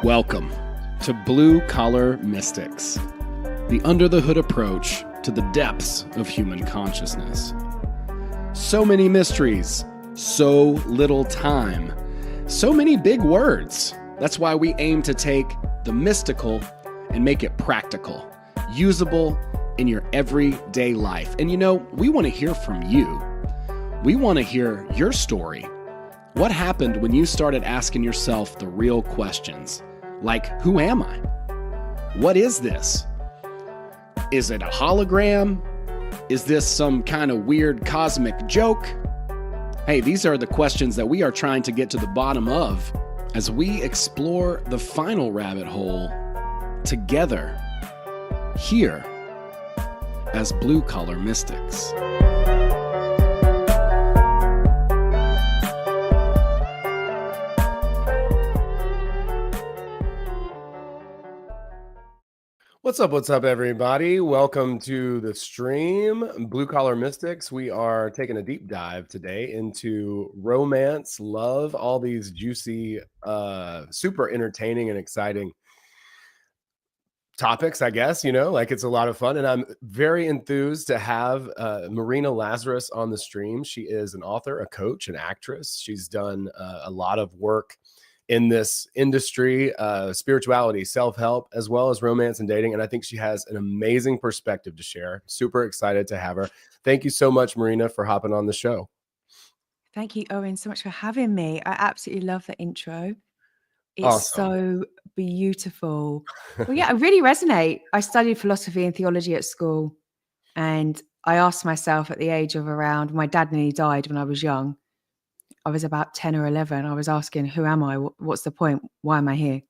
Welcome to Blue Collar Mystics, the under-the-hood approach to the depths of human consciousness. So many mysteries, so little time, so many big words. That's why we aim to take the mystical and make it practical, usable in your everyday life. And we want to hear from you. We want to hear your story. What happened when you started asking yourself the real questions? Like, who am I? What is this? Is it a hologram? Is this some kind of weird cosmic joke? Hey, these are the questions that we are trying to get to the bottom of as we explore the final rabbit hole together here as Blue Collar Mystics. What's up, everybody? Welcome to the stream, Blue Collar Mystics. We are taking a deep dive today into romance, love, all these juicy, super entertaining and exciting topics, I guess, it's a lot of fun. And I'm very enthused to have Marina Lazaris on the stream. She is an author, a coach, an actress. She's done a lot of work in this industry, spirituality, self-help, as well as romance and dating. And I think she has an amazing perspective to share. Super excited to have her. Thank you so much, Marina, for hopping on the show. Thank you, Owen, so much for having me. I absolutely love the intro. It's awesome. So beautiful. Well, yeah, I really resonate. I studied philosophy and theology at school. And I asked myself at the age of my dad nearly died when I was young. I was about 10 or 11. I was asking, who am I? What's the point? Why am I here?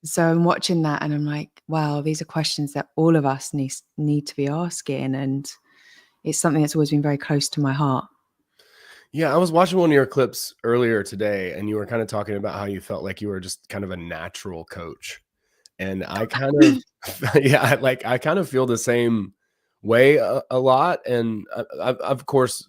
So I'm watching that and I'm like, wow, these are questions that all of us need to be asking. And it's something that's always been very close to my heart. Yeah, I was watching one of your clips earlier today and you were kind of talking about how you felt like you were just kind of a natural coach. And I kind of, I kind of feel the same way a lot. And I've, of course,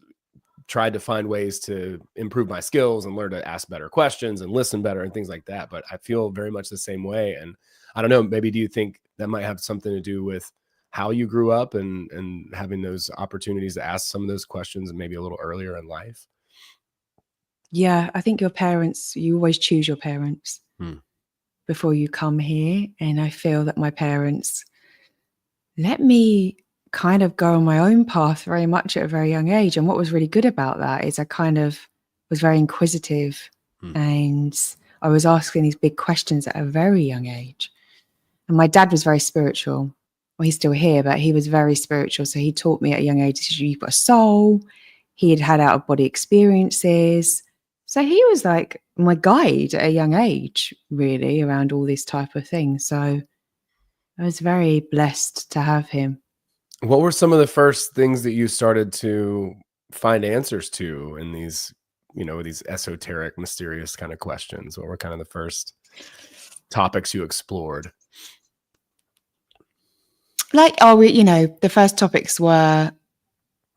tried to find ways to improve my skills and learn to ask better questions and listen better and things like that. But I feel very much the same way. And I don't know, maybe do you think that might have something to do with how you grew up and having those opportunities to ask some of those questions and maybe a little earlier in life? Yeah, I think your parents, you always choose your parents before you come here. And I feel that my parents let me kind of go on my own path very much at a very young age. And what was really good about that is I kind of was very inquisitive and I was asking these big questions at a very young age. And my dad was very spiritual. Well, he's still here, but he was very spiritual. So he taught me at a young age, you've got a soul. He had had out of body experiences. So he was like my guide at a young age, really, around all this type of thing. So I was very blessed to have him. What were some of the first things that you started to find answers to in these, these esoteric, mysterious kind of questions? What were kind of the first topics you explored? The first topics were,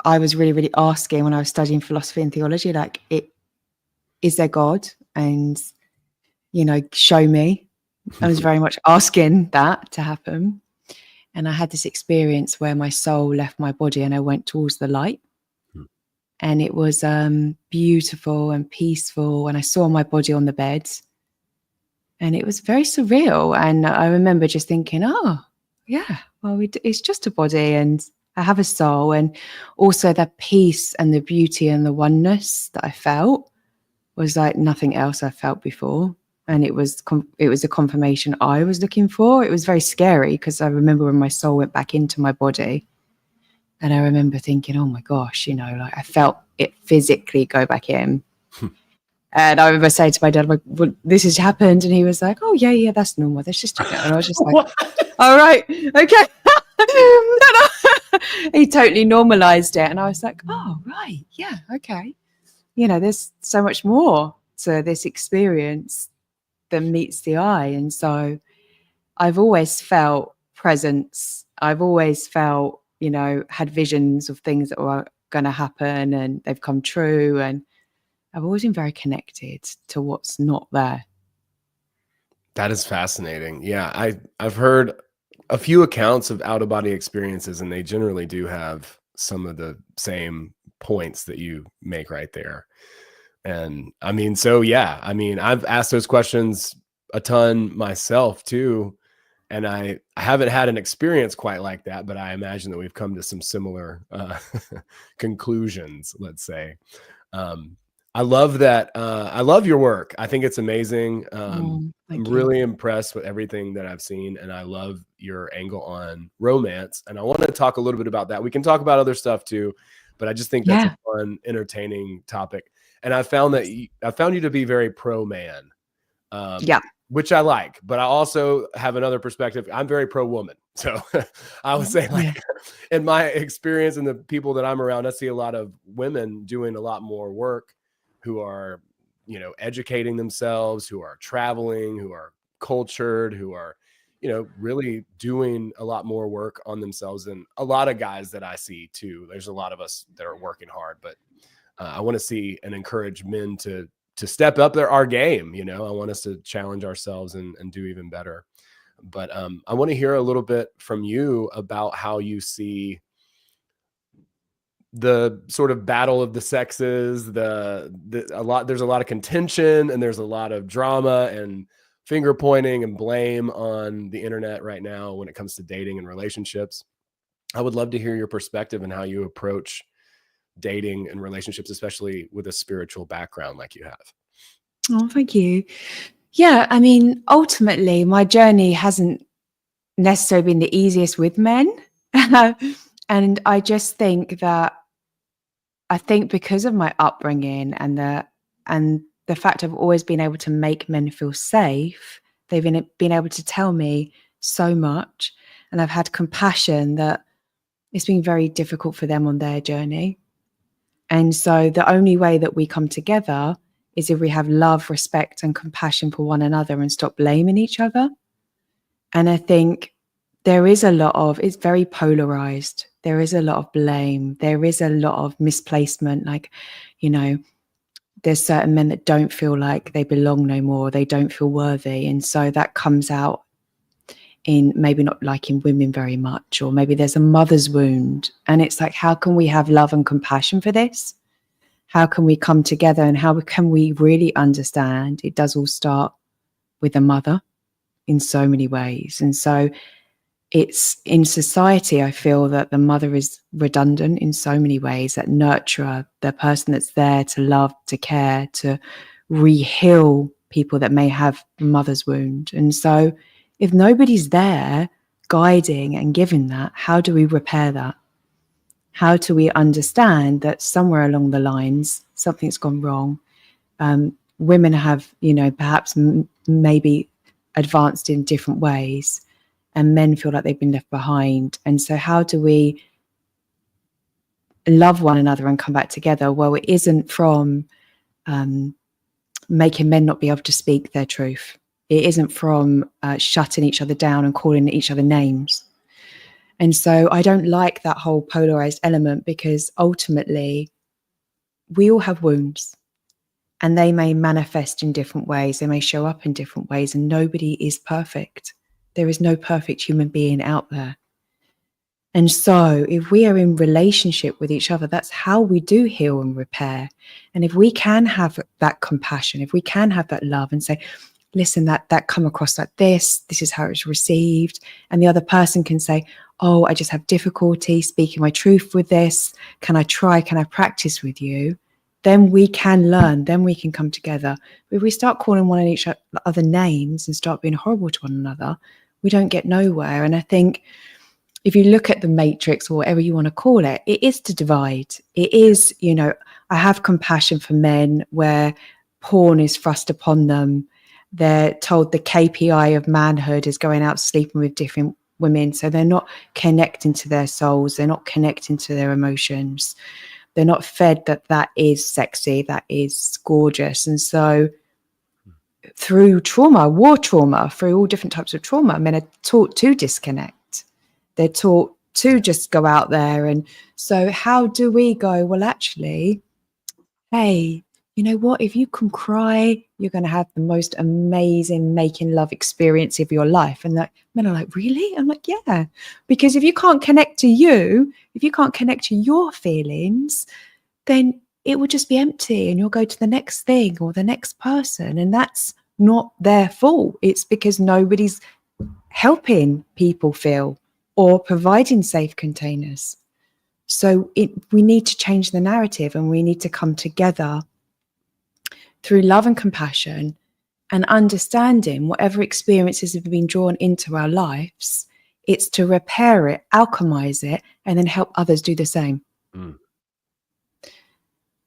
I was really, really asking when I was studying philosophy and theology, is there God? And, show me. I was very much asking that to happen. And I had this experience where my soul left my body and I went towards the light. And it was beautiful and peaceful. And I saw my body on the bed. And it was very surreal. And I remember just thinking, oh, yeah, well, it's just a body and I have a soul. And also the peace and the beauty and the oneness that I felt was like nothing else I felt before. And it was a confirmation I was looking for. It was very scary because I remember when my soul went back into my body and I remember thinking, oh my gosh, I felt it physically go back in. And I remember saying to my dad, well, this has happened. And he was like, oh yeah, that's normal. That's just, and I was just like, all right, okay. He totally normalized it. And I was like, oh, right. Yeah. Okay. There's so much more to this experience than meets the eye. And so I've always felt presence. I've always felt, had visions of things that were going to happen and they've come true. And I've always been very connected to what's not there. That is fascinating. Yeah, I've heard a few accounts of out of body experiences, and they generally do have some of the same points that you make right there. And I mean, so yeah, I mean, I've asked those questions a ton myself too, and I haven't had an experience quite like that, but I imagine that we've come to some similar conclusions, let's say. Um, I love that. I love your work. I think it's amazing. I'm Thank you. really impressed with everything that I've seen, and I love your angle on romance. And I want to talk a little bit about that. We can talk about other stuff too, but I just think that's a Yeah. fun, entertaining topic. And I found that I found you to be very pro man, Yeah. which I like. But I also have another perspective. I'm very pro woman. So I would say, Yeah. like, in my experience and the people that I'm around, I see a lot of women doing a lot more work, who are, you know, educating themselves, who are traveling, who are cultured, who are, you know, really doing a lot more work on themselves than a lot of guys that I see too. There's a lot of us that are working hard, but I want to see and encourage men to step up our game. You know, I want us to challenge ourselves and do even better. But I want to hear a little bit from you about how you see the sort of battle of the sexes. There's a lot of contention, and there's a lot of drama and finger pointing and blame on the internet right now when it comes to dating and relationships. I would love to hear your perspective and how you approach dating and relationships, especially with a spiritual background like you have. Oh, thank you. Yeah, I mean, ultimately, my journey hasn't necessarily been the easiest with men. And I just think that I think because of my upbringing and the fact I've always been able to make men feel safe, they've been able to tell me so much, and I've had compassion that it's been very difficult for them on their journey. And so the only way that we come together is if we have love, respect, and compassion for one another and stop blaming each other. And I think there is a lot of, it's very polarized. There is a lot of blame. There is a lot of misplacement. Like, you know, there's certain men that don't feel like they belong no more. They don't feel worthy. And so that comes out in maybe not liking women very much, or maybe there's a mother's wound. And it's like, how can we have love and compassion for this? How can we come together, and how can we really understand it does all start with a mother in so many ways? And so it's in society, I feel that the mother is redundant in so many ways, that nurturer, the person that's there to love, to care, to re-heal people that may have a mother's wound. And so if nobody's there guiding and giving that, how do we repair that? How do we understand that somewhere along the lines, something's gone wrong? Women have, you know, perhaps maybe advanced in different ways, and men feel like they've been left behind. And so how do we love one another and come back together? Well, it isn't from making men not be able to speak their truth. It isn't from shutting each other down and calling each other names. And so I don't like that whole polarized element, because ultimately we all have wounds, and they may manifest in different ways. They may show up in different ways, and nobody is perfect. There is no perfect human being out there. And so if we are in relationship with each other, that's how we do heal and repair. And if we can have that compassion, if we can have that love and say, listen, that come across like this is how it's received. And the other person can say, oh, I just have difficulty speaking my truth with this. Can I practice with you? Then we can learn, then we can come together. But if we start calling one each other names and start being horrible to one another, we don't get nowhere. And I think if you look at the matrix, or whatever you want to call it, it is to divide. It is, you know, I have compassion for men where porn is thrust upon them. They're told the KPI of manhood is going out sleeping with different women. So they're not connecting to their souls. They're not connecting to their emotions. They're not fed that is sexy, that is gorgeous. And so through trauma, war trauma, through all different types of trauma, men are taught to disconnect. They're taught to just go out there. And so how do we go, well, actually, hey, you know what, if you can cry, you're going to have the most amazing making love experience of your life. And that men are like, really? I'm like, yeah, because if you can't connect to you, if you can't connect to your feelings, then it will just be empty, and you'll go to the next thing or the next person. And that's not their fault. It's because nobody's helping people feel or providing safe containers. So we need to change the narrative, and we need to come together through love and compassion and understanding whatever experiences have been drawn into our lives. It's to repair it, alchemize it, and then help others do the same. Mm.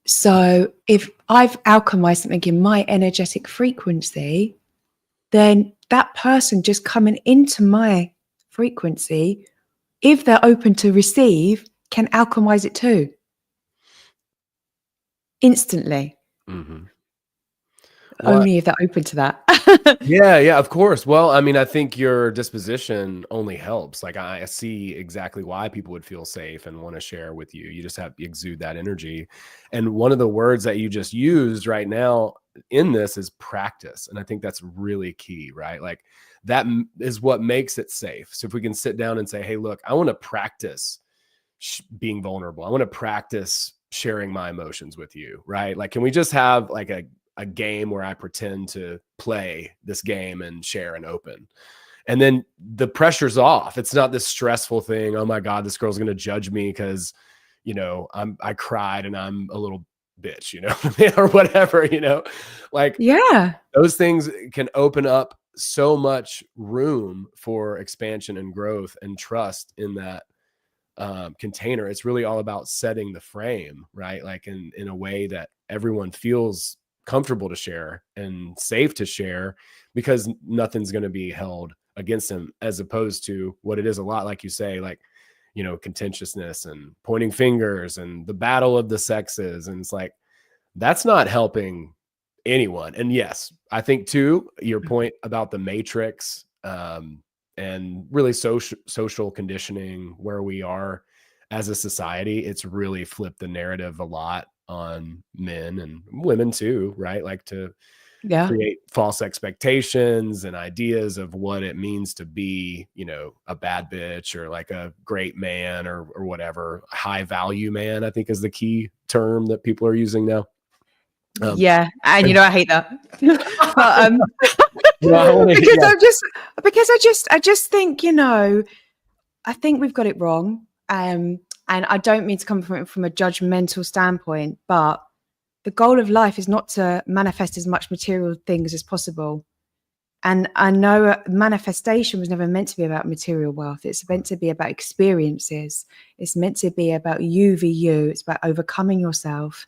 So if I've alchemized something in my energetic frequency, then that person just coming into my frequency, if they're open to receive, can alchemize it too. Instantly. Mm-hmm. Only if they're open to that. Yeah, of course. Well, I mean, I think your disposition only helps. Like, I see exactly why people would feel safe and want to share with you. You just have to exude that energy. And one of the words that you just used right now in this is practice. And I think that's really key, right? Like, that is what makes it safe. So if we can sit down and say, hey, look, I want to practice being vulnerable. I want to practice sharing my emotions with you, right? Like, can we just have like a game where I pretend to play this game and share and open, and then the pressure's off. It's not this stressful thing. Oh my God, this girl's going to judge me because, you know, I cried and I'm a little bitch, you know, or whatever, you know, like, yeah, those things can open up so much room for expansion and growth and trust in that container. It's really all about setting the frame, right? Like in a way that everyone feels comfortable to share and safe to share, because nothing's going to be held against them, as opposed to what it is a lot, like you say, like, you know, contentiousness and pointing fingers and the battle of the sexes. And it's like, that's not helping anyone. And yes, I think too, your point about the matrix, and really social conditioning where we are as a society, it's really flipped the narrative a lot on men and women too, right? Like to create false expectations and ideas of what it means to be, you know, a bad bitch or like a great man or whatever. High value man, I think, is the key term that people are using now. Yeah, and you know, I hate that. But well, because I just think, you know, I think we've got it wrong. And I don't mean to come from a judgmental standpoint, but the goal of life is not to manifest as much material things as possible. And I know manifestation was never meant to be about material wealth. It's meant to be about experiences. It's meant to be about you v you. It's about overcoming yourself,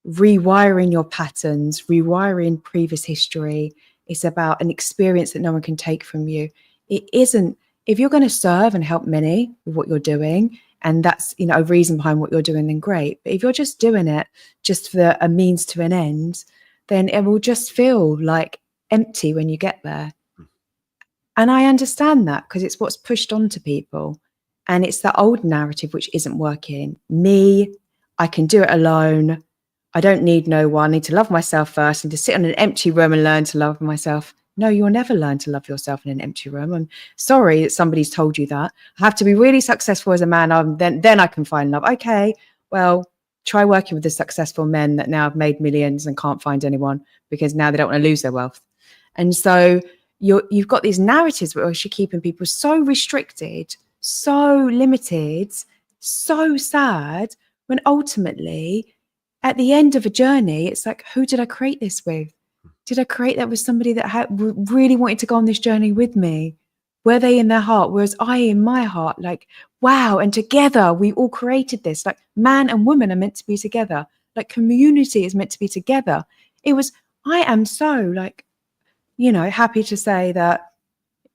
rewiring your patterns, rewiring previous history. It's about an experience that no one can take from you. It isn't, if you're going to serve and help many with what you're doing, and that's, you know, a reason behind what you're doing, then great. But if you're just doing it just for a means to an end, then it will just feel like empty when you get there. And I understand that, because it's what's pushed onto people. And it's that old narrative which isn't working. Me, I can do it alone. I don't need no one. I need to love myself first and to sit in an empty room and learn to love myself. No, you'll never learn to love yourself in an empty room. I'm sorry that somebody's told you that. I have to be really successful as a man. Then I can find love. Okay, well, try working with the successful men that now have made millions and can't find anyone because now they don't want to lose their wealth. And so you've got these narratives which are keeping people so restricted, so limited, so sad, when ultimately at the end of a journey, it's like, who did I create this with? Did I create that with somebody that really wanted to go on this journey with me? Were they in their heart? Whereas I in my heart, like, wow. And together we all created this. Like, man and woman are meant to be together. Like, community is meant to be together. I am so, like, you know, happy to say that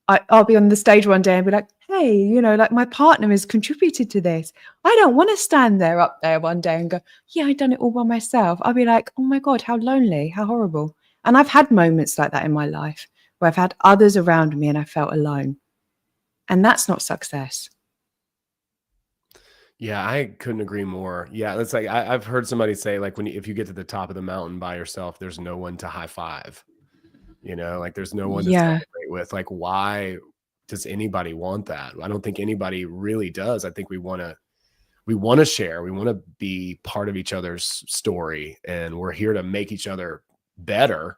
I'll be on the stage one day and be like, hey, you know, like, my partner has contributed to this. I don't want to stand there up there one day and go, yeah, I've done it all by myself. I'll be like, oh my God, how lonely, how horrible. And I've had moments like that in my life where I've had others around me and I felt alone. And that's not success. Yeah, I couldn't agree more. Yeah, it's like I've heard somebody say like if you get to the top of the mountain by yourself, there's no one to high five. Like there's no one to Yeah. celebrate with. Like, why does anybody want that? I don't think anybody really does. I think we want to share. We want to be part of each other's story, and we're here to make each other better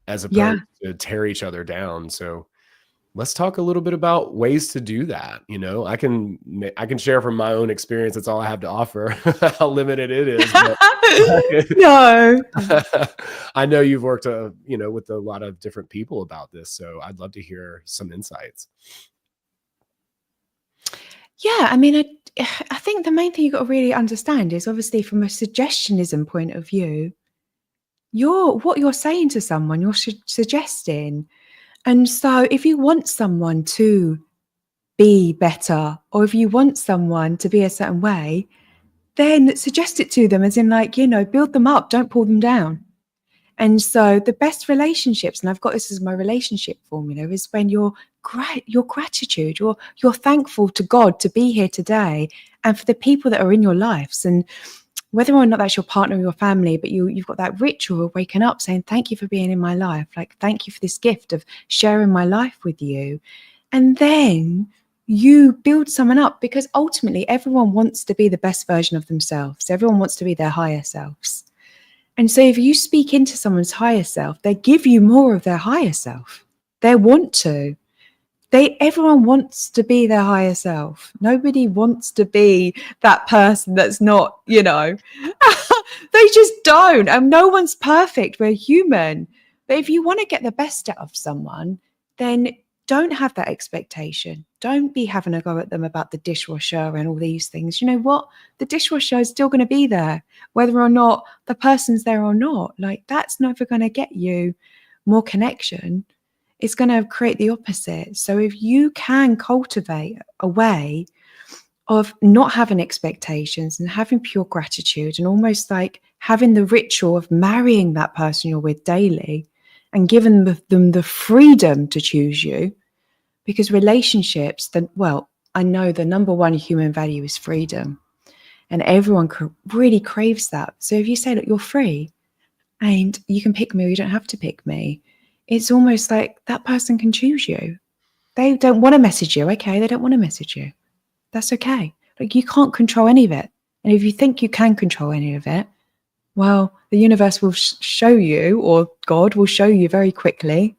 as Yeah. opposed to tear each other down. So let's talk a little bit about ways to do that. I can share from my own experience. That's all I have to offer, how limited it is. But No. I know you've worked, with a lot of different people about this. So I'd love to hear some insights. Yeah, I mean, I think the main thing you've got to really understand is obviously from a suggestionism point of view, what you're saying to someone, you're suggesting. And so if you want someone to be better, or if you want someone to be a certain way, then suggest it to them, as in like, build them up, don't pull them down. And so the best relationships, and I've got this as my relationship formula, is when your gratitude, you're thankful to God to be here today and for the people that are in your lives. And whether or not that's your partner or your family, but you've got that ritual of waking up saying, thank you for being in my life. Like, thank you for this gift of sharing my life with you. And then you build someone up, because ultimately everyone wants to be the best version of themselves. Everyone wants to be their higher selves. And so if you speak into someone's higher self, they give you more of their higher self. They want to. Everyone wants to be their higher self. Nobody wants to be that person that's not, they just don't. And no one's perfect. We're human. But if you want to get the best out of someone, then don't have that expectation. Don't be having a go at them about the dishwasher and all these things. You know what? The dishwasher is still going to be there, whether or not the person's there or not. Like, that's never going to get you more connection. It's going to create the opposite. So if you can cultivate a way of not having expectations and having pure gratitude, and almost like having the ritual of marrying that person you're with daily and giving them the freedom to choose you, because relationships, I know the number one human value is freedom, and everyone really craves that. So if you say, look, you're free and you can pick me or you don't have to pick me, it's almost like that person can choose you. They don't want to message you. Okay, they don't want to message you. That's okay. Like, you can't control any of it. And if you think you can control any of it, well, the universe will show you, or God will show you very quickly,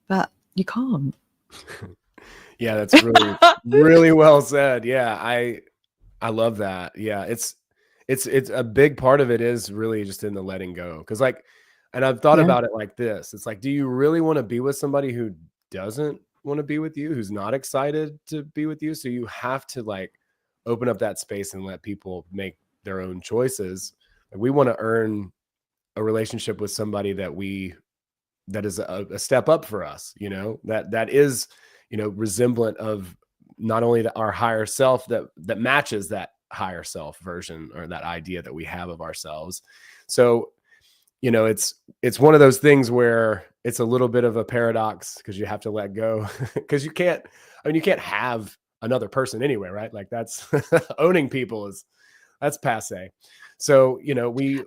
but you can't. Yeah, that's really, really well said. Yeah, I love that. Yeah, it's a big part of it is really just in the letting go. Because and I've thought about it like this. It's like, do you really want to be with somebody who doesn't want to be with you, who's not excited to be with you? So you have to open up that space and let people make their own choices. We want to earn a relationship with somebody that is a step up for us, that is, resemblant of not only our higher self that matches that higher self version or that idea that we have of ourselves. So, it's one of those things where it's a little bit of a paradox, because you have to let go, because you can't have another person anyway, right? Like, that's owning people that's passe. So,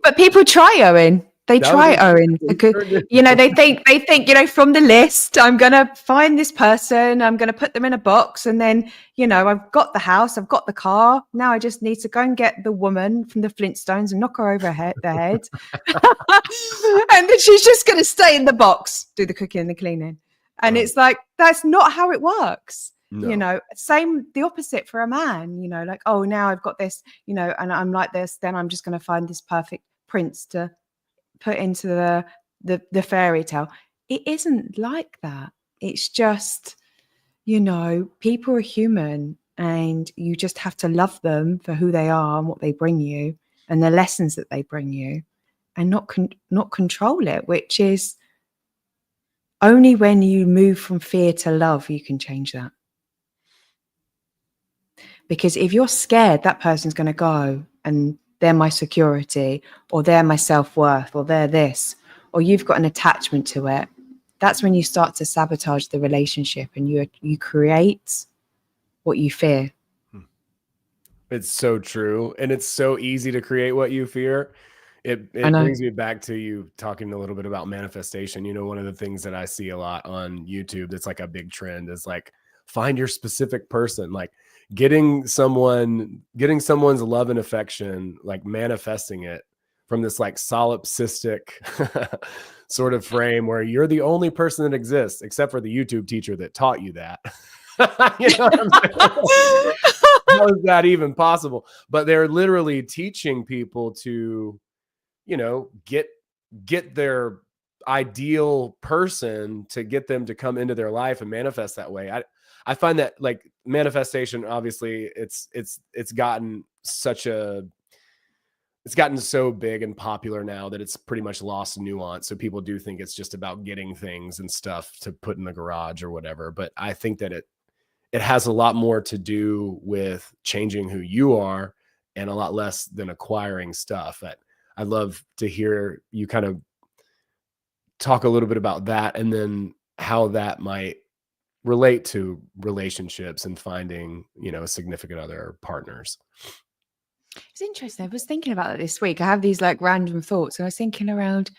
but people try, Owen. They try, Owen, because, they think, from the list, I'm going to find this person, I'm going to put them in a box. And then, I've got the house, I've got the car. Now I just need to go and get the woman from the Flintstones and knock her over the head. And then she's just going to stay in the box, do the cooking and the cleaning. And it's like, that's not how it works. No. Same, the opposite for a man, like, oh, now I've got this, and I'm like this, then I'm just going to find this perfect prince to put into the fairy tale. It isn't like that. It's just, people are human, and you just have to love them for who they are and what they bring you and the lessons that they bring you, and not control it, which is only when you move from fear to love, you can change that. Because if you're scared that person's going to go and they're my security, or they're my self-worth, or they're this, or you've got an attachment to it, that's when you start to sabotage the relationship, and you create what you fear. It's so true. And it's so easy to create what you fear. It I know. brings me back to you talking a little bit about manifestation. You know, one of the things that I see a lot on YouTube that's like a big trend is like, find your specific person, like getting someone's love and affection, like manifesting it from this like solipsistic sort of frame where you're the only person that exists, except for the YouTube teacher that taught you that. You know what I'm saying? How is that even possible? But they're literally teaching people to, you know, get their ideal person, to get them to come into their life and manifest that way. I find that like manifestation, obviously it's gotten so big and popular now that it's pretty much lost nuance. So people do think it's just about getting things and stuff to put in the garage or whatever. But I think that it has a lot more to do with changing who you are and a lot less than acquiring stuff. I'd love to hear you kind of talk a little bit about that, and then how that might relate to relationships and finding, you know, a significant other or partners. It's interesting. I was thinking about it this week. I have these like random thoughts, and I was thinking around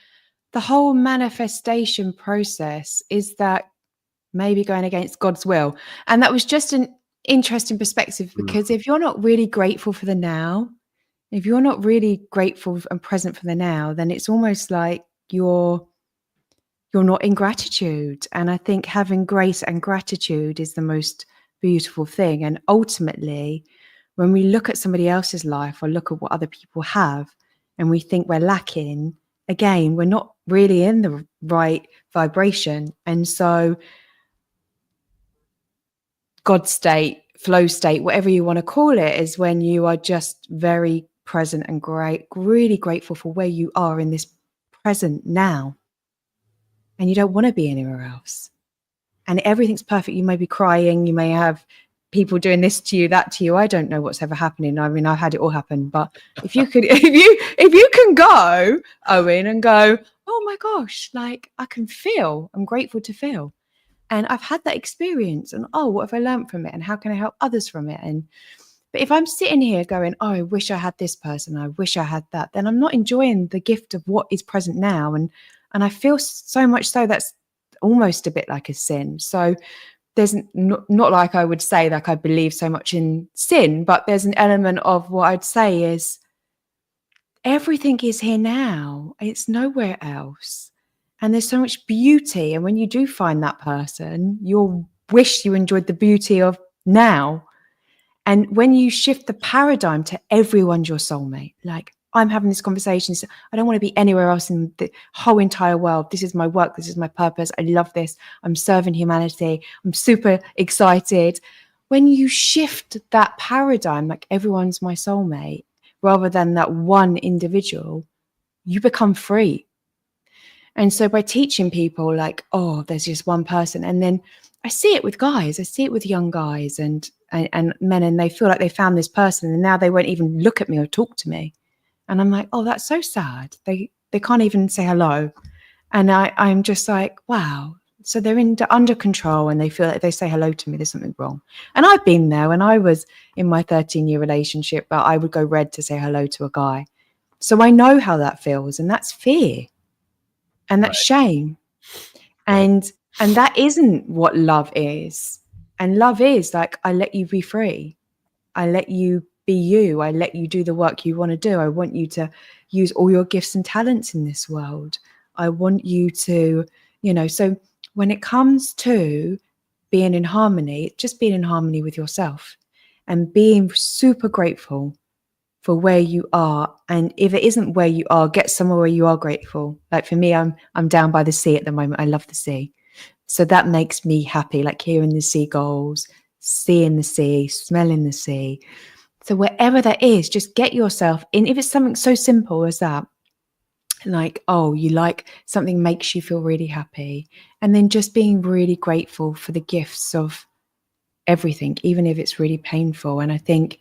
the whole manifestation process. Is that maybe going against God's will? And that was just an interesting perspective, because if you're not really grateful for the now, if you're not really grateful and present for the now, then it's almost like you're not in gratitude. And I think having grace and gratitude is the most beautiful thing. And ultimately, when we look at somebody else's life or look at what other people have and we think we're lacking, again, we're not really in the right vibration. And so God state, flow state, whatever you want to call it, is when you are just very present and really grateful for where you are in this present now. And you don't want to be anywhere else. And everything's perfect. You may be crying. You may have people doing this to you, that to you. I don't know what's ever happening. I mean, I've had it all happen. But if you could, if you can go, Owen, and go, oh my gosh, like I'm grateful to feel. And I've had that experience, and what have I learned from it, and how can I help others from it? But if I'm sitting here going, oh, I wish I had this person, I wish I had that, then I'm not enjoying the gift of what is present now. And I feel so much so that's almost a bit like a sin. So there's not like I would say like I believe so much in sin, but there's an element of what I'd say is everything is here now. It's nowhere else. And there's so much beauty. And when you do find that person, you'll wish you enjoyed the beauty of now. And when you shift the paradigm to everyone's your soulmate, like I'm having this conversation, so I don't want to be anywhere else in the whole entire world. This is my work. This is my purpose. I love this. I'm serving humanity. I'm super excited. When you shift that paradigm, like everyone's my soulmate, rather than that one individual, you become free. And so by teaching people like, oh, there's just one person. And then I see it with guys. I see it with young guys and men, and they feel like they found this person and now they won't even look at me or talk to me. And I'm like, oh, that's so sad. They can't even say hello. And I'm just like, wow. So they're under control, and they feel like if they say hello to me, there's something wrong. And I've been there when I was in my 13-year relationship, but I would go red to say hello to a guy. So I know how that feels, and that's fear. And that's shame. And that isn't what love is. And love is like, I let you be free. I let you be you. I let you do the work you want to do. I want you to use all your gifts and talents in this world. I want you to, so when it comes to being in harmony, just being in harmony with yourself and being super grateful for where you are. And if it isn't where you are, get somewhere where you are grateful. Like for me, I'm down by the sea at the moment. I love the sea. So that makes me happy, like hearing the seagulls, seeing the sea, smelling the sea. So wherever that is, just get yourself in. If it's something so simple as that, like, oh, you like something makes you feel really happy. And then just being really grateful for the gifts of everything, even if it's really painful. And I think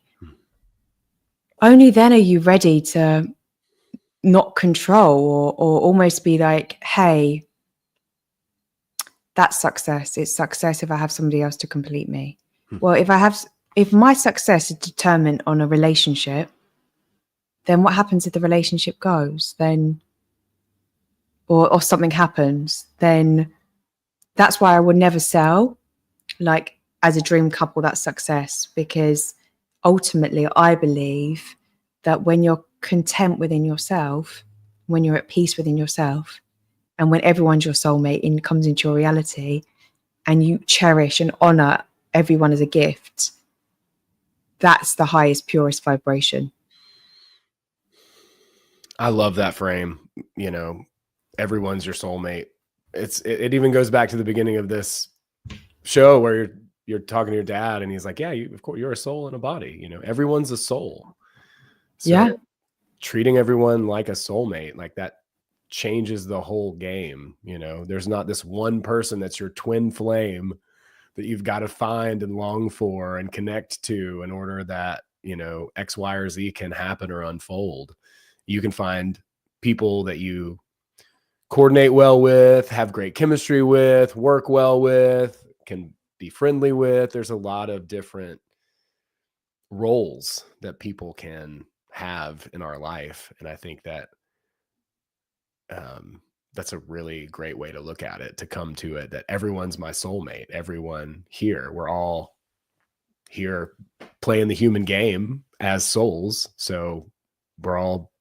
only then are you ready to not control or almost be like, hey, that's success. It's success if I have somebody else to complete me. Well, if I have if my success is determined on a relationship, then what happens if the relationship goes? Then, or something happens, then that's why I would never sell, like, as a dream couple, that's success. Because ultimately, I believe that when you're content within yourself, when you're at peace within yourself, and when everyone's your soulmate and comes into your reality, and you cherish and honor everyone as a gift, that's the highest, purest vibration. I love that frame. You know, everyone's your soulmate. It even goes back to the beginning of this show where you're talking to your dad and he's like, yeah, of course you're a soul in a body. You know, everyone's a soul. So Yeah. treating everyone like a soulmate, like that changes the whole game. You know, there's not this one person that's your twin flame that you've got to find and long for and connect to in order that, you know, X, Y, or Z can happen or unfold. You can find people that you coordinate well with, have great chemistry with, work well with, can be friendly with. There's a lot of different roles that people can have in our life. And I think that that's a really great way to look at it, to come to it, that everyone's my soulmate. Everyone here, we're all here playing the human game as souls. So we're all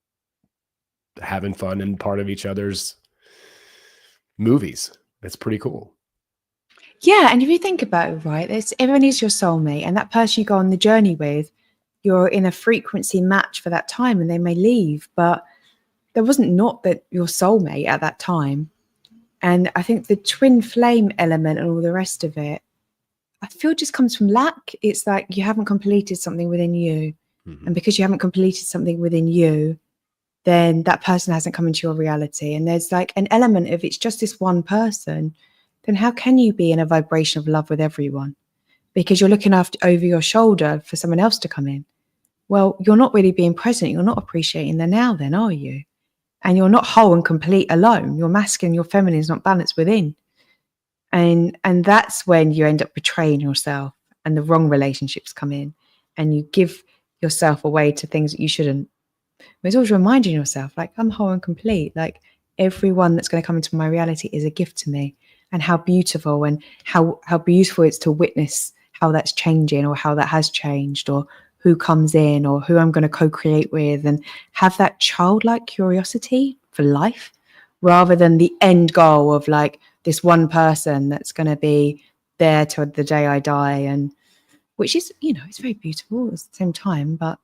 having fun and part of each other's movies. It's pretty cool. Yeah, and if you think about it, right, everyone is your soulmate, and that person you go on the journey with, you're in a frequency match for that time, and they may leave, but there wasn't not that your soulmate at that time. And I think the twin flame element and all the rest of it, I feel just comes from lack. It's like you haven't completed something within you, and because you haven't completed something within you, then that person hasn't come into your reality. And there's like an element of it's just this one person. Then how can you be in a vibration of love with everyone? Because you're looking over your shoulder for someone else to come in. Well, you're not really being present. You're not appreciating the now then, are you? And you're not whole and complete alone. Your masculine, your feminine is not balanced within. And that's when you end up betraying yourself and the wrong relationships come in and you give yourself away to things that you shouldn't. But it's always reminding yourself, like, I'm whole and complete. Like, everyone that's going to come into my reality is a gift to me. And how beautiful and how beautiful it's to witness how that's changing or how that has changed or who comes in or who I'm going to co-create with, and have that childlike curiosity for life rather than the end goal of like this one person that's going to be there till the day I die. And which is, you know, it's very beautiful at the same time, but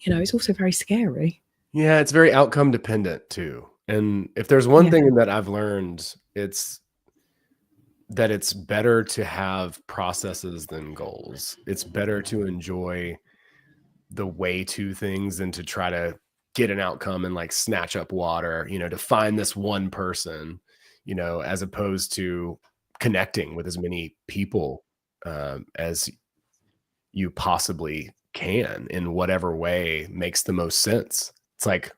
you know, it's also very scary. Yeah, it's very outcome dependent too. And if there's one thing that I've learned, it's that it's better to have processes than goals. It's better to enjoy the way to things than to try to get an outcome and like snatch up water, you know, to find this one person, you know, as opposed to connecting with as many people as you possibly can in whatever way makes the most sense. It's like,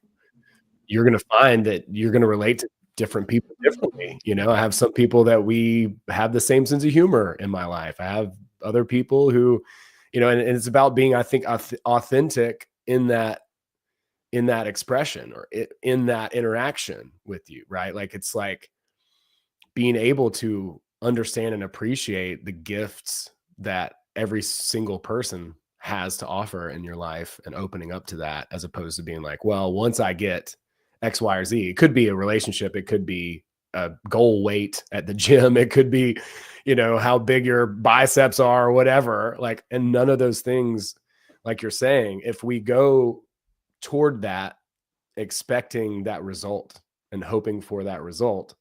you're going to find that you're going to relate to different people differently. You know, I have some people that we have the same sense of humor in my life. I have other people who, you know, and it's about being, I think, authentic in that expression or in that interaction with you, right? Like, it's like being able to understand and appreciate the gifts that every single person has to offer in your life and opening up to that, as opposed to being like, well, once I get X, Y, or Z, it could be a relationship. It could be a goal weight at the gym. It could be, you know, how big your biceps are or whatever. Like, and none of those things, like you're saying, if we go toward that, expecting that result and hoping for that result,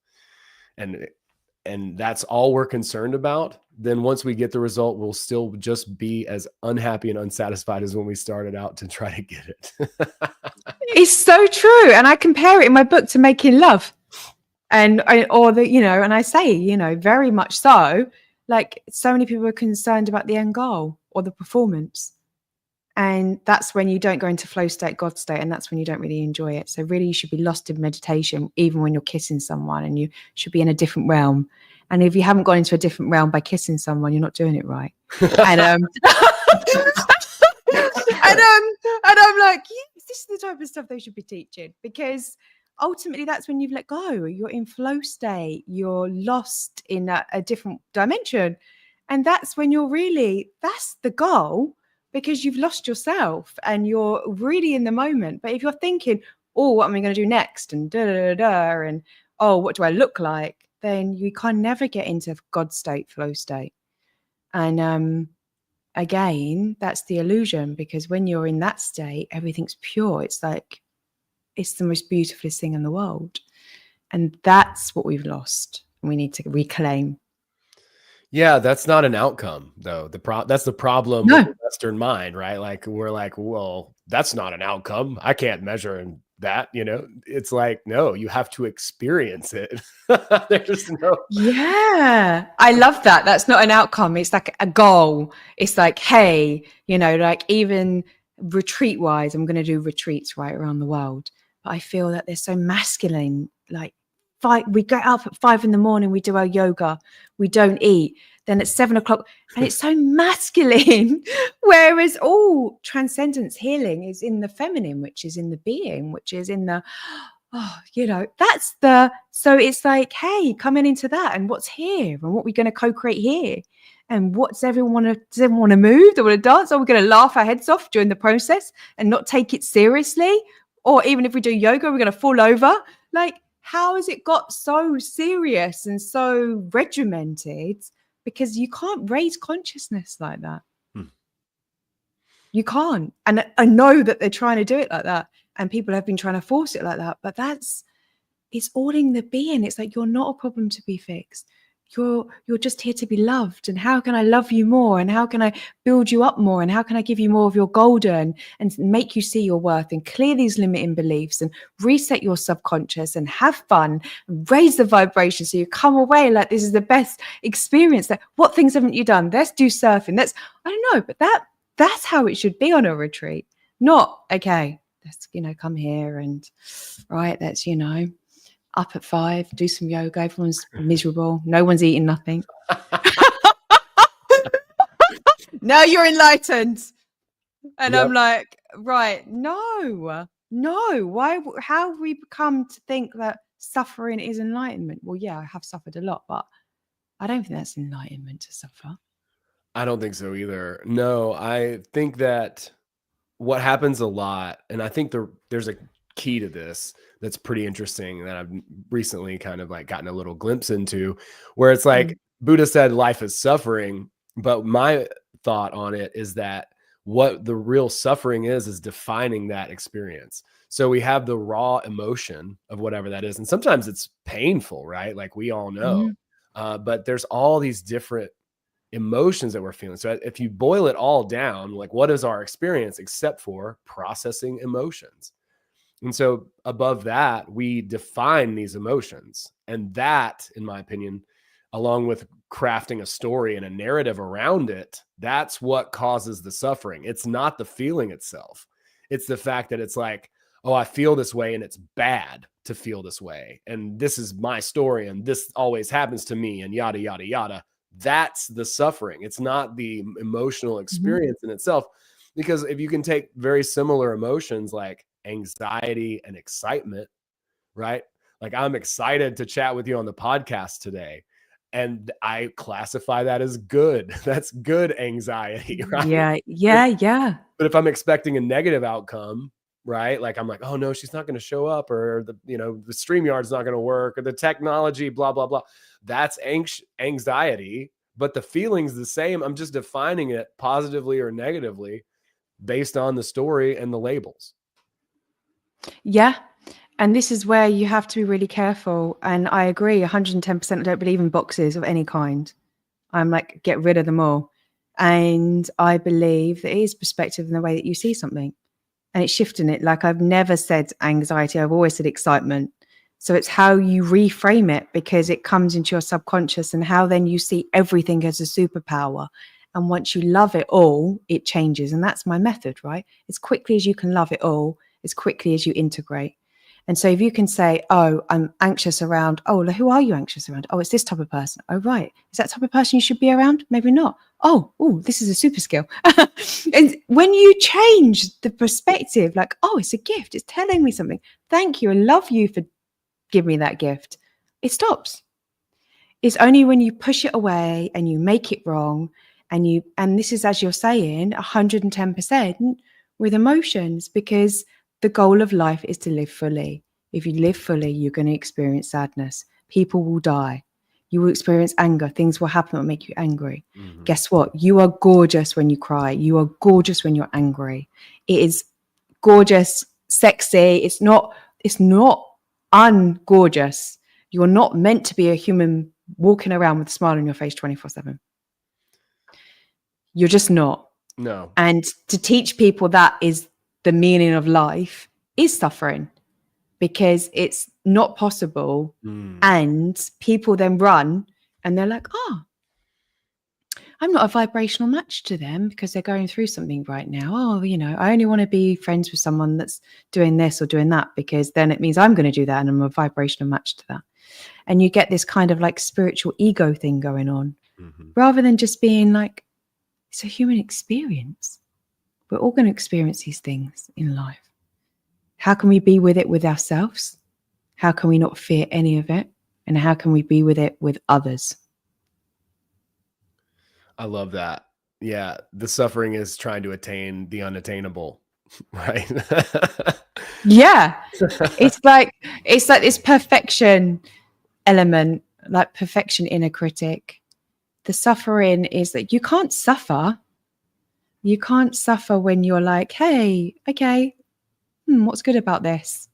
and that's all we're concerned about, then once we get the result, we'll still just be as unhappy and unsatisfied as when we started out to try to get it. It's so true. And I compare it in my book to making love. And I say, you know, very much so, like, so many people are concerned about the end goal or the performance. And that's when you don't go into flow state, God state, and that's when you don't really enjoy it. So really you should be lost in meditation, even when you're kissing someone, and you should be in a different realm. And if you haven't gone into a different realm by kissing someone, you're not doing it right. And and I'm like, yes, this is the type of stuff they should be teaching, because ultimately that's when you've let go. You're in flow state. You're lost in a different dimension. And that's when that's the goal, because you've lost yourself and you're really in the moment. But if you're thinking, oh, what am I going to do next? And and oh, what do I look like? Then you can never get into God state, flow state. And again, that's the illusion, because when you're in that state, everything's pure. It's like, it's the most beautiful thing in the world. And that's what we've lost. We need to reclaim. Yeah, that's not an outcome, though. That's the problem with the Western mind, right? Like, we're like, well, that's not an outcome. I can't measure that, It's like, no, you have to experience it. There's no. Yeah, I love that. That's not an outcome. It's like a goal. It's like, hey, like even retreat wise, I'm going to do retreats right around the world. But I feel that they're so masculine. Like, we get up at 5 a.m, we do our yoga, we don't eat. Then at 7 o'clock, and it's so masculine. Whereas all transcendence healing is in the feminine, which is in the being, which is in the, so it's like, hey, coming into that, and what's here, and what we're going to co-create here. And does everyone want to move? Do they want to dance? Are we going to laugh our heads off during the process and not take it seriously? Or even if we do yoga, we're going to fall over. Like, how has it got so serious and so regimented? Because you can't raise consciousness like that. You can't. And I know that they're trying to do it like that, and people have been trying to force it like that. But it's all in the being. It's like, you're not a problem to be fixed. You're just here to be loved. And how can I love you more? And how can I build you up more? And how can I give you more of your golden and make you see your worth and clear these limiting beliefs and reset your subconscious and have fun and raise the vibration, so you come away like this is the best experience. That what things haven't you done? Let's do surfing. I don't know, but that's how it should be on a retreat. Not, okay, let's come here and let's up at 5, do some yoga. Everyone's miserable. No one's eating nothing. No, you're enlightened. And yep. I'm like, right, no. Why? How have we come to think that suffering is enlightenment? Well, yeah, I have suffered a lot, but I don't think that's enlightenment to suffer. I don't think so either. No, I think that what happens a lot, and I think there's a key to this that's pretty interesting that I've recently kind of like gotten a little glimpse into, where it's like Buddha said life is suffering, but my thought on it is that what the real suffering is defining that experience. So we have the raw emotion of whatever that is, and sometimes it's painful, right? Like we all know, but there's all these different emotions that we're feeling. So if you boil it all down, like, what is our experience except for processing emotions? And so above that, we define these emotions. And that, in my opinion, along with crafting a story and a narrative around it, that's what causes the suffering. It's not the feeling itself. It's the fact that it's like, oh, I feel this way and it's bad to feel this way. And this is my story and this always happens to me and yada, yada, yada. That's the suffering. It's not the emotional experience in itself. Because if you can take very similar emotions like anxiety and excitement, right? Like, I'm excited to chat with you on the podcast today, and I classify that as good. That's good anxiety, right? Yeah. But if I'm expecting a negative outcome, right? Like, I'm like, oh no, she's not going to show up, or the StreamYard's not going to work, or the technology, blah, blah, blah. That's anxiety, but the feeling's the same. I'm just defining it positively or negatively based on the story and the labels. Yeah. And this is where you have to be really careful. And I agree 110%. I don't believe in boxes of any kind. I'm like, get rid of them all. And I believe that it is perspective in the way that you see something. And it's shifting it. Like, I've never said anxiety. I've always said excitement. So it's how you reframe it, because it comes into your subconscious, and how then you see everything as a superpower And once you love it all, it changes. And that's my method, right? As quickly as you can love it all, as quickly as you integrate. And so if you can say, oh, I'm anxious around, oh, who are you anxious around? Oh, it's this type of person. Oh, right. Is that type of person you should be around? Maybe not. Oh, this is a super skill. And when you change the perspective, like, oh, it's a gift. It's telling me something. Thank you. I love you for giving me that gift. It stops. It's only when you push it away and you make it wrong and this is, as you're saying, 110% with emotions, because the goal of life is to live fully. If you live fully, you're going to experience sadness. People will die. You will experience anger. Things will happen that will make you angry. Mm-hmm. Guess what? You are gorgeous when you cry. You are gorgeous when you're angry. It is gorgeous, sexy. It's not ungorgeous. You're not meant to be a human walking around with a smile on your face 24/7. You're just not. No. And to teach people that is the meaning of life is suffering, because it's not possible. And people then run and they're like, oh, I'm not a vibrational match to them because they're going through something right now. Oh, I only want to be friends with someone that's doing this or doing that, because then it means I'm going to do that and I'm a vibrational match to that. And you get this kind of like spiritual ego thing going on, rather than just being like, it's a human experience. We're all going to experience these things in life. How can we be with it with ourselves? How can we not fear any of it? And how can we be with it with others? I love that. Yeah. The suffering is trying to attain the unattainable, right? Yeah. It's like this perfection element, like perfection inner critic. The suffering is that you can't suffer. You can't suffer when you're like, hey, okay, what's good about this?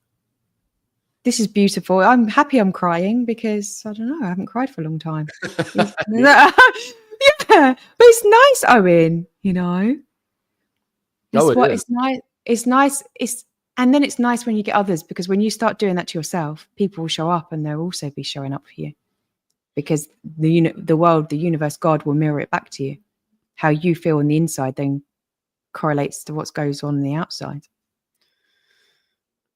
This is beautiful. I'm happy I'm crying because, I don't know, I haven't cried for a long time. Yeah, but it's nice, Owen, It's nice. It's nice. And then it's nice when you get others, because when you start doing that to yourself, people will show up and they'll also be showing up for you, because the world, the universe, God will mirror it back to you. How you feel on the inside then correlates to what goes on the outside.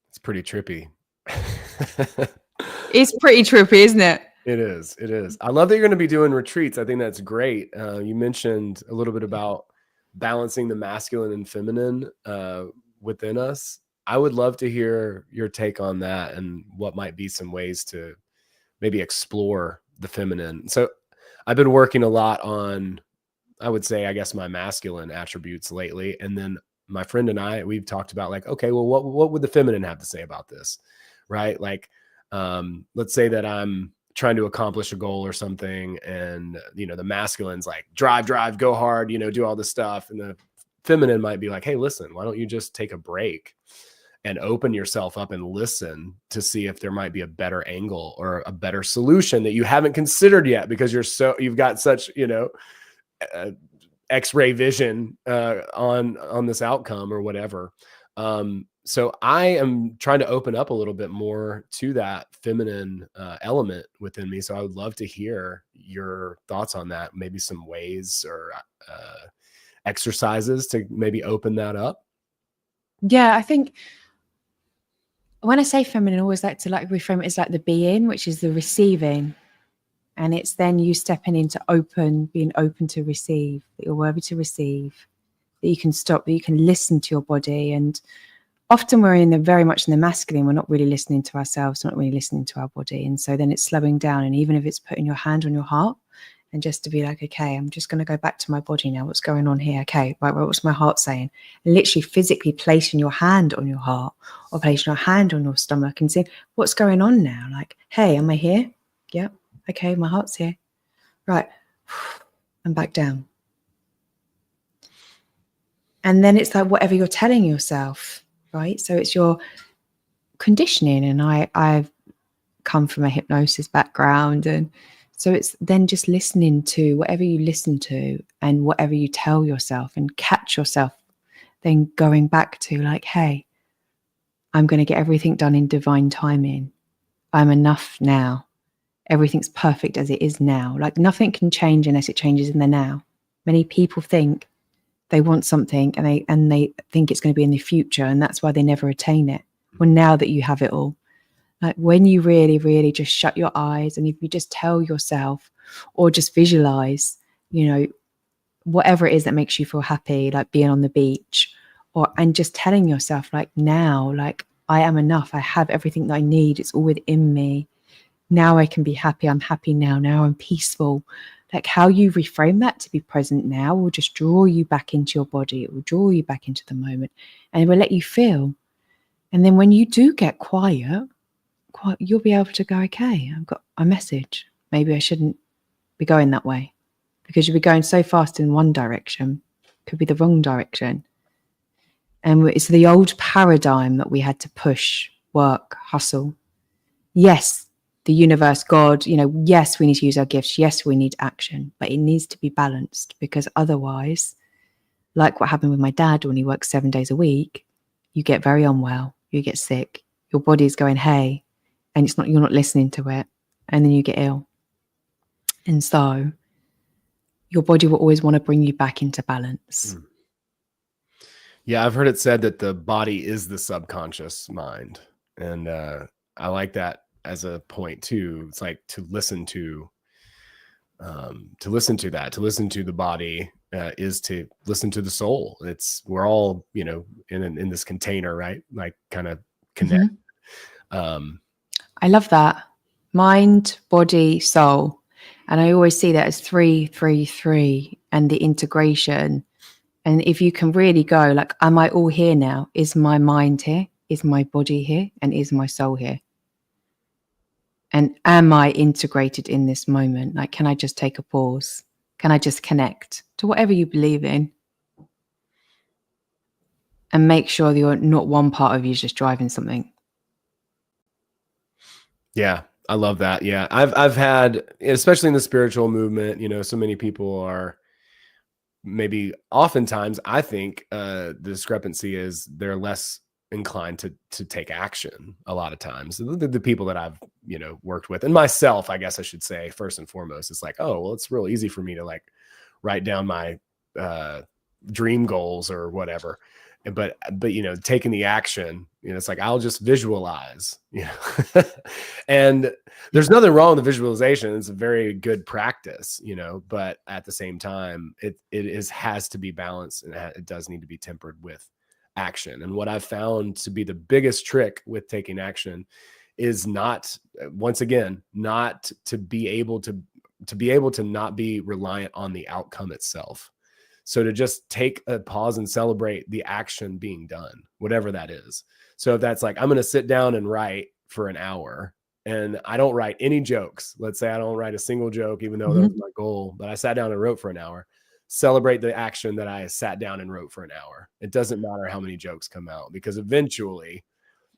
It's pretty trippy. It's pretty trippy, isn't it? It is. It is. I love that you're going to be doing retreats. I think that's great. You mentioned a little bit about balancing the masculine and feminine within us. I would love to hear your take on that and what might be some ways to maybe explore the feminine. So I've been working a lot on, I would say, I guess, my masculine attributes lately. And then my friend and I, we've talked about like, okay, well, what would the feminine have to say about this? Right? Like, let's say that I'm trying to accomplish a goal or something. And, the masculine's like, drive, go hard, do all this stuff. And the feminine might be like, hey, listen, why don't you just take a break and open yourself up and listen to see if there might be a better angle or a better solution that you haven't considered yet, because you've got such, X-ray vision on this outcome or whatever. So I am trying to open up a little bit more to that feminine element within me. So I would love to hear your thoughts on that, maybe some ways or exercises to maybe open that up. Yeah, I think when I say feminine, I always like to reframe it as like the being, which is the receiving. And it's then you stepping into being open to receive, that you're worthy to receive, that you can stop, that you can listen to your body. And often we're very much in the masculine, we're not really listening to ourselves, not really listening to our body. And so then it's slowing down. And even if it's putting your hand on your heart and just to be like, okay, I'm just going to go back to my body now. What's going on here? Okay, right, what's my heart saying? And literally physically placing your hand on your heart or placing your hand on your stomach and saying, what's going on now? Like, hey, am I here? Yep. Okay, my heart's here. Right. And back down. And then it's like whatever you're telling yourself, right? So it's your conditioning. And I've come from a hypnosis background. And so it's then just listening to whatever you listen to and whatever you tell yourself and catch yourself, then going back to like, hey, I'm going to get everything done in divine timing. I'm enough now. Everything's perfect as it is now. Like nothing can change unless it changes in the now. Many people think they want something and they think it's going to be in the future, and that's why they never attain it. Well, now that you have it all, like when you really, really just shut your eyes, and if you just tell yourself or just visualize, whatever it is that makes you feel happy, like being on the beach, and just telling yourself, like, now, like, I am enough. I have everything that I need. It's all within me. Now I can be happy. I'm happy now. Now I'm peaceful. Like, how you reframe that to be present now will just draw you back into your body. It will draw you back into the moment, and it will let you feel. And then when you do get quiet, you'll be able to go, okay, I've got a message. Maybe I shouldn't be going that way, because you'll be going so fast in one direction, could be the wrong direction. And it's the old paradigm that we had to push, work, hustle. Yes, the universe, God, yes, we need to use our gifts. Yes, we need action, but it needs to be balanced, because otherwise, like what happened with my dad when he worked 7 days a week, you get very unwell, you get sick, your body is going, hey, and you're not listening to it, and then you get ill. And so your body will always want to bring you back into balance. Yeah, I've heard it said that the body is the subconscious mind. And I like that as a point too. It's like to listen to that, to listen to the body is to listen to the soul. We're all, in this container, right? Like kind of connect. Mm-hmm. I love that. Mind, body, soul. And I always see that as 3, 3, 3, and the integration. And if you can really go, like, am I all here now? Is my mind here? Is my body here? And is my soul here? And am I integrated in this moment? Like, can I just take a pause? Can I just connect to whatever you believe in? And make sure that you're not one part of you is just driving something. Yeah, I love that. Yeah, I've had, especially in the spiritual movement, so many people are maybe oftentimes, I think the discrepancy is they're less inclined to take action a lot of times. The people that I've, worked with, and myself, I guess I should say, first and foremost, it's like, oh, well, it's real easy for me to like write down my dream goals or whatever. But taking the action, it's like, I'll just visualize, and there's nothing wrong with the visualization. It's a very good practice, but at the same time, it has to be balanced, and it does need to be tempered with action. And what I've found to be the biggest trick with taking action is not to be able to not be reliant on the outcome itself. So to just take a pause and celebrate the action being done, whatever that is. So if that's like, I'm going to sit down and write for an hour, and I don't write any jokes. Let's say I don't write a single joke, even though that was my goal, but I sat down and wrote for an hour. Celebrate the action that I sat down and wrote for an hour. It doesn't matter how many jokes come out, because eventually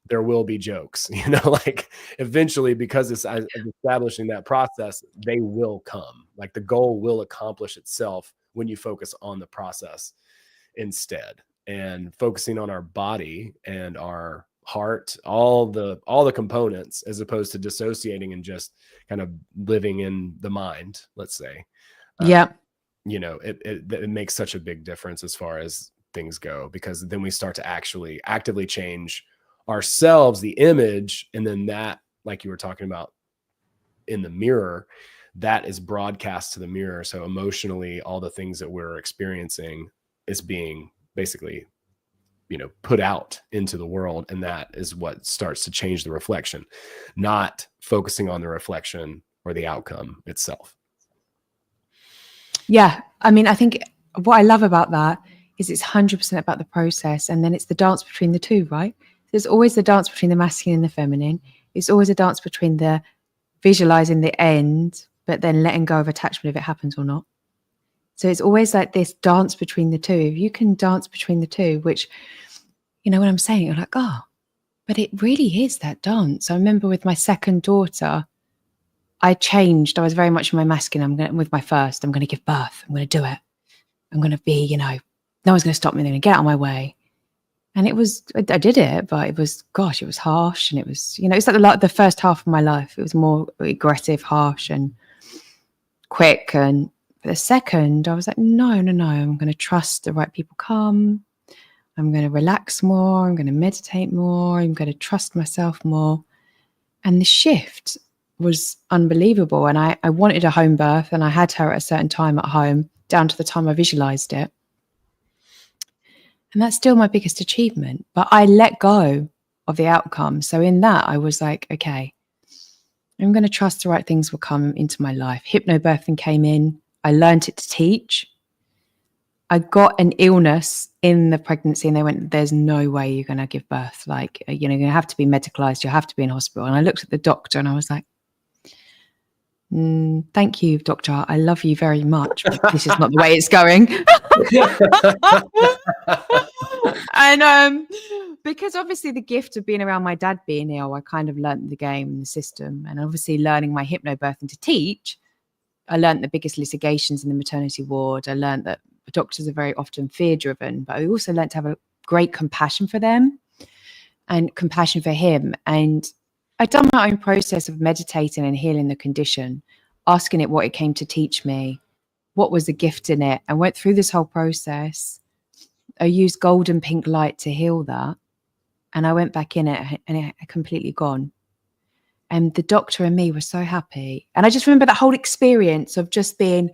there will be jokes, like eventually, because it's establishing that process, they will come. Like the goal will accomplish itself when you focus on the process instead, and focusing on our body and our heart, all the components, as opposed to dissociating and just kind of living in the mind, let's say. It makes such a big difference as far as things go, because then we start to actually actively change ourselves, the image, and then that, like you were talking about in the mirror, that is broadcast to the mirror. So emotionally, all the things that we're experiencing is being basically, put out into the world. And that is what starts to change the reflection, not focusing on the reflection or the outcome itself. Yeah. I mean, I think what I love about that is it's 100% about the process. And then it's the dance between the two, right? There's always the dance between the masculine and the feminine. It's always a dance between the visualizing the end, but then letting go of attachment if it happens or not. So it's always like this dance between the two. If you can dance between the two, which, when I'm saying, you're like, oh, but it really is that dance. I remember with my second daughter, I changed. I was very much in my masculine. With my first, I'm going to give birth. I'm going to do it. I'm going to be, no one's going to stop me. They're going to get out of my way. And I did it, but it was harsh. And it was, it's like the first half of my life. It was more aggressive, harsh, and quick and But the second, I was like, no, I'm going to trust the right people come. I'm going to relax more. I'm going to meditate more. I'm going to trust myself more. And the shift was unbelievable. And I wanted a home birth, and I had her at a certain time at home, down to the time I visualized it. And that's still my biggest achievement. But I let go of the outcome. So in that, I was like, okay, I'm going to trust the right things will come into my life. Hypnobirthing came in. I learned it to teach. I got an illness in the pregnancy, and they went, there's no way you're going to give birth. Like, you're going to have to be medicalized. You'll have to be in hospital. And I looked at the doctor and I was like, thank you, doctor. I love you very much, but this is not the way it's going. And because obviously the gift of being around my dad being ill, I kind of learned the game and the system. And obviously learning my hypnobirthing to teach, I learned the biggest litigations in the maternity ward. I learned that doctors are very often fear-driven, but I also learned to have a great compassion for them and compassion for him. And I'd done my own process of meditating and healing the condition, asking it what it came to teach me, what was the gift in it, and went through this whole process. I used gold and pink light to heal that. And I went back in it, and it had completely gone. And the doctor and me were so happy. And I just remember that whole experience of just being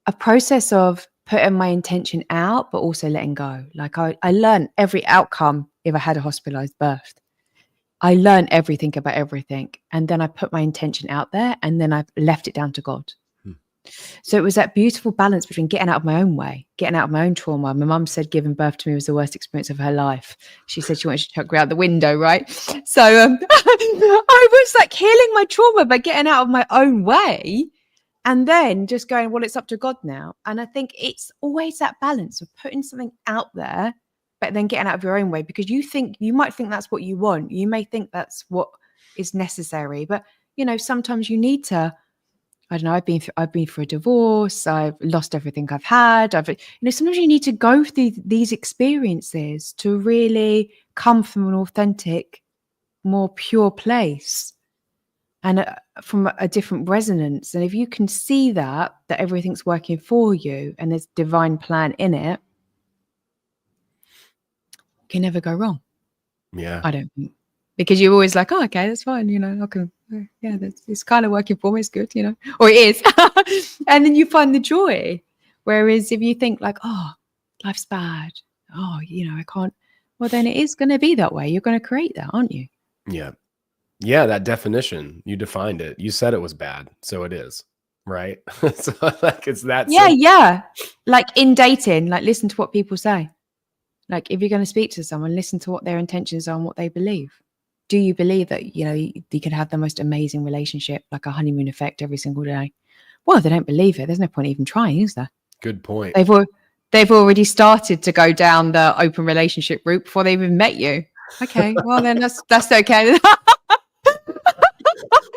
a process of putting my intention out, but also letting go. Like I learned every outcome if I had a hospitalized birth. I learned everything about everything. And then I put my intention out there, and then I left it down to God. So it was that beautiful balance between getting out of my own way, getting out of my own trauma. My mum said giving birth to me was the worst experience of her life. She said she wanted to chuck me out the window, right? So I was like healing my trauma by getting out of my own way, and then just going, well, it's up to God now. And I think it's always that balance of putting something out there, but then getting out of your own way, because you might think that's what you want. You may think that's what is necessary, but sometimes you need to, I don't know, I've been through a divorce. I've lost everything I've had. Sometimes you need to go through these experiences to really come from an authentic, more pure place, and from a different resonance. And if you can see that everything's working for you and there's divine plan in it, you can never go wrong. Yeah. I don't think. Because you're always like, oh, okay, that's fine. I can, yeah, it's kind of working for me. It's good, or it is. And then you find the joy. Whereas if you think like, oh, life's bad. Oh, I can't. Well, then it is going to be that way. You're going to create that, aren't you? Yeah. Yeah. That definition, you defined it. You said it was bad. So it is. Right. So like, it's that. Yeah. Simple. Yeah. Like in dating, like listen to what people say. Like if you're going to speak to someone, listen to what their intentions are and what they believe. Do you believe that, you could have the most amazing relationship, like a honeymoon effect every single day? Well, they don't believe it. There's no point even trying, is there? Good point. They've already started to go down the open relationship route before they even met you. Okay, well then that's okay.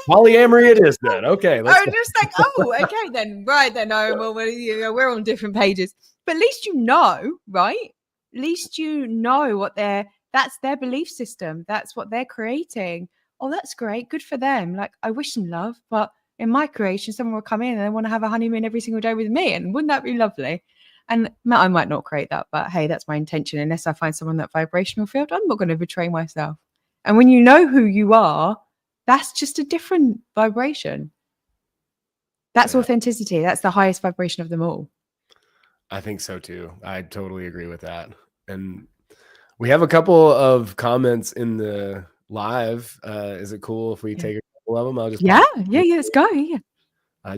Polyamory it is then. Okay. I'm just like, oh, okay then. Right then. Oh, well, we're on different pages. But at least right? At least what that's their belief system. That's what they're creating. Oh, that's great. Good for them. Like, I wish them love, but in my creation, someone will come in and they want to have a honeymoon every single day with me. And wouldn't that be lovely? And I might not create that, but hey, that's my intention. Unless I find someone that vibrational field, I'm not going to betray myself. And when you know who you are, that's just a different vibration. That's authenticity. That's the highest vibration of them all. I think so too. I totally agree with that. And we have a couple of comments in the live. Is it cool if we take a couple of them? I'll just let's go. Yeah.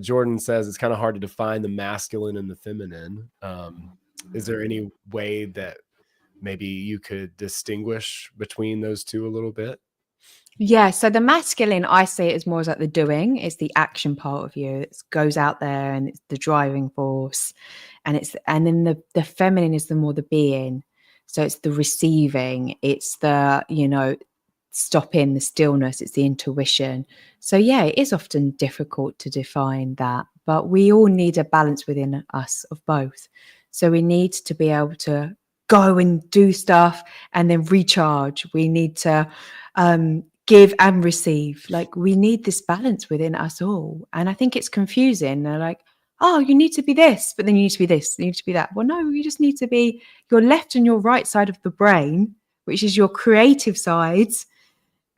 Jordan says it's kind of hard to define the masculine and the feminine. Is there any way that maybe you could distinguish between those two a little bit? Yeah. So the masculine, I see it as more as like the doing. It's the action part of you. It goes out there and it's the driving force, and then the feminine is the more the being. So it's the receiving, it's the, stopping, the stillness, it's the intuition. So yeah, it is often difficult to define that, but we all need a balance within us of both. So we need to be able to go and do stuff and then recharge. We need to give and receive. Like we need this balance within us all. And I think it's confusing. They're like, oh, you need to be this, but then you need to be this, you need to be that. Well, no, you just need to be your left and your right side of the brain, which is your creative sides,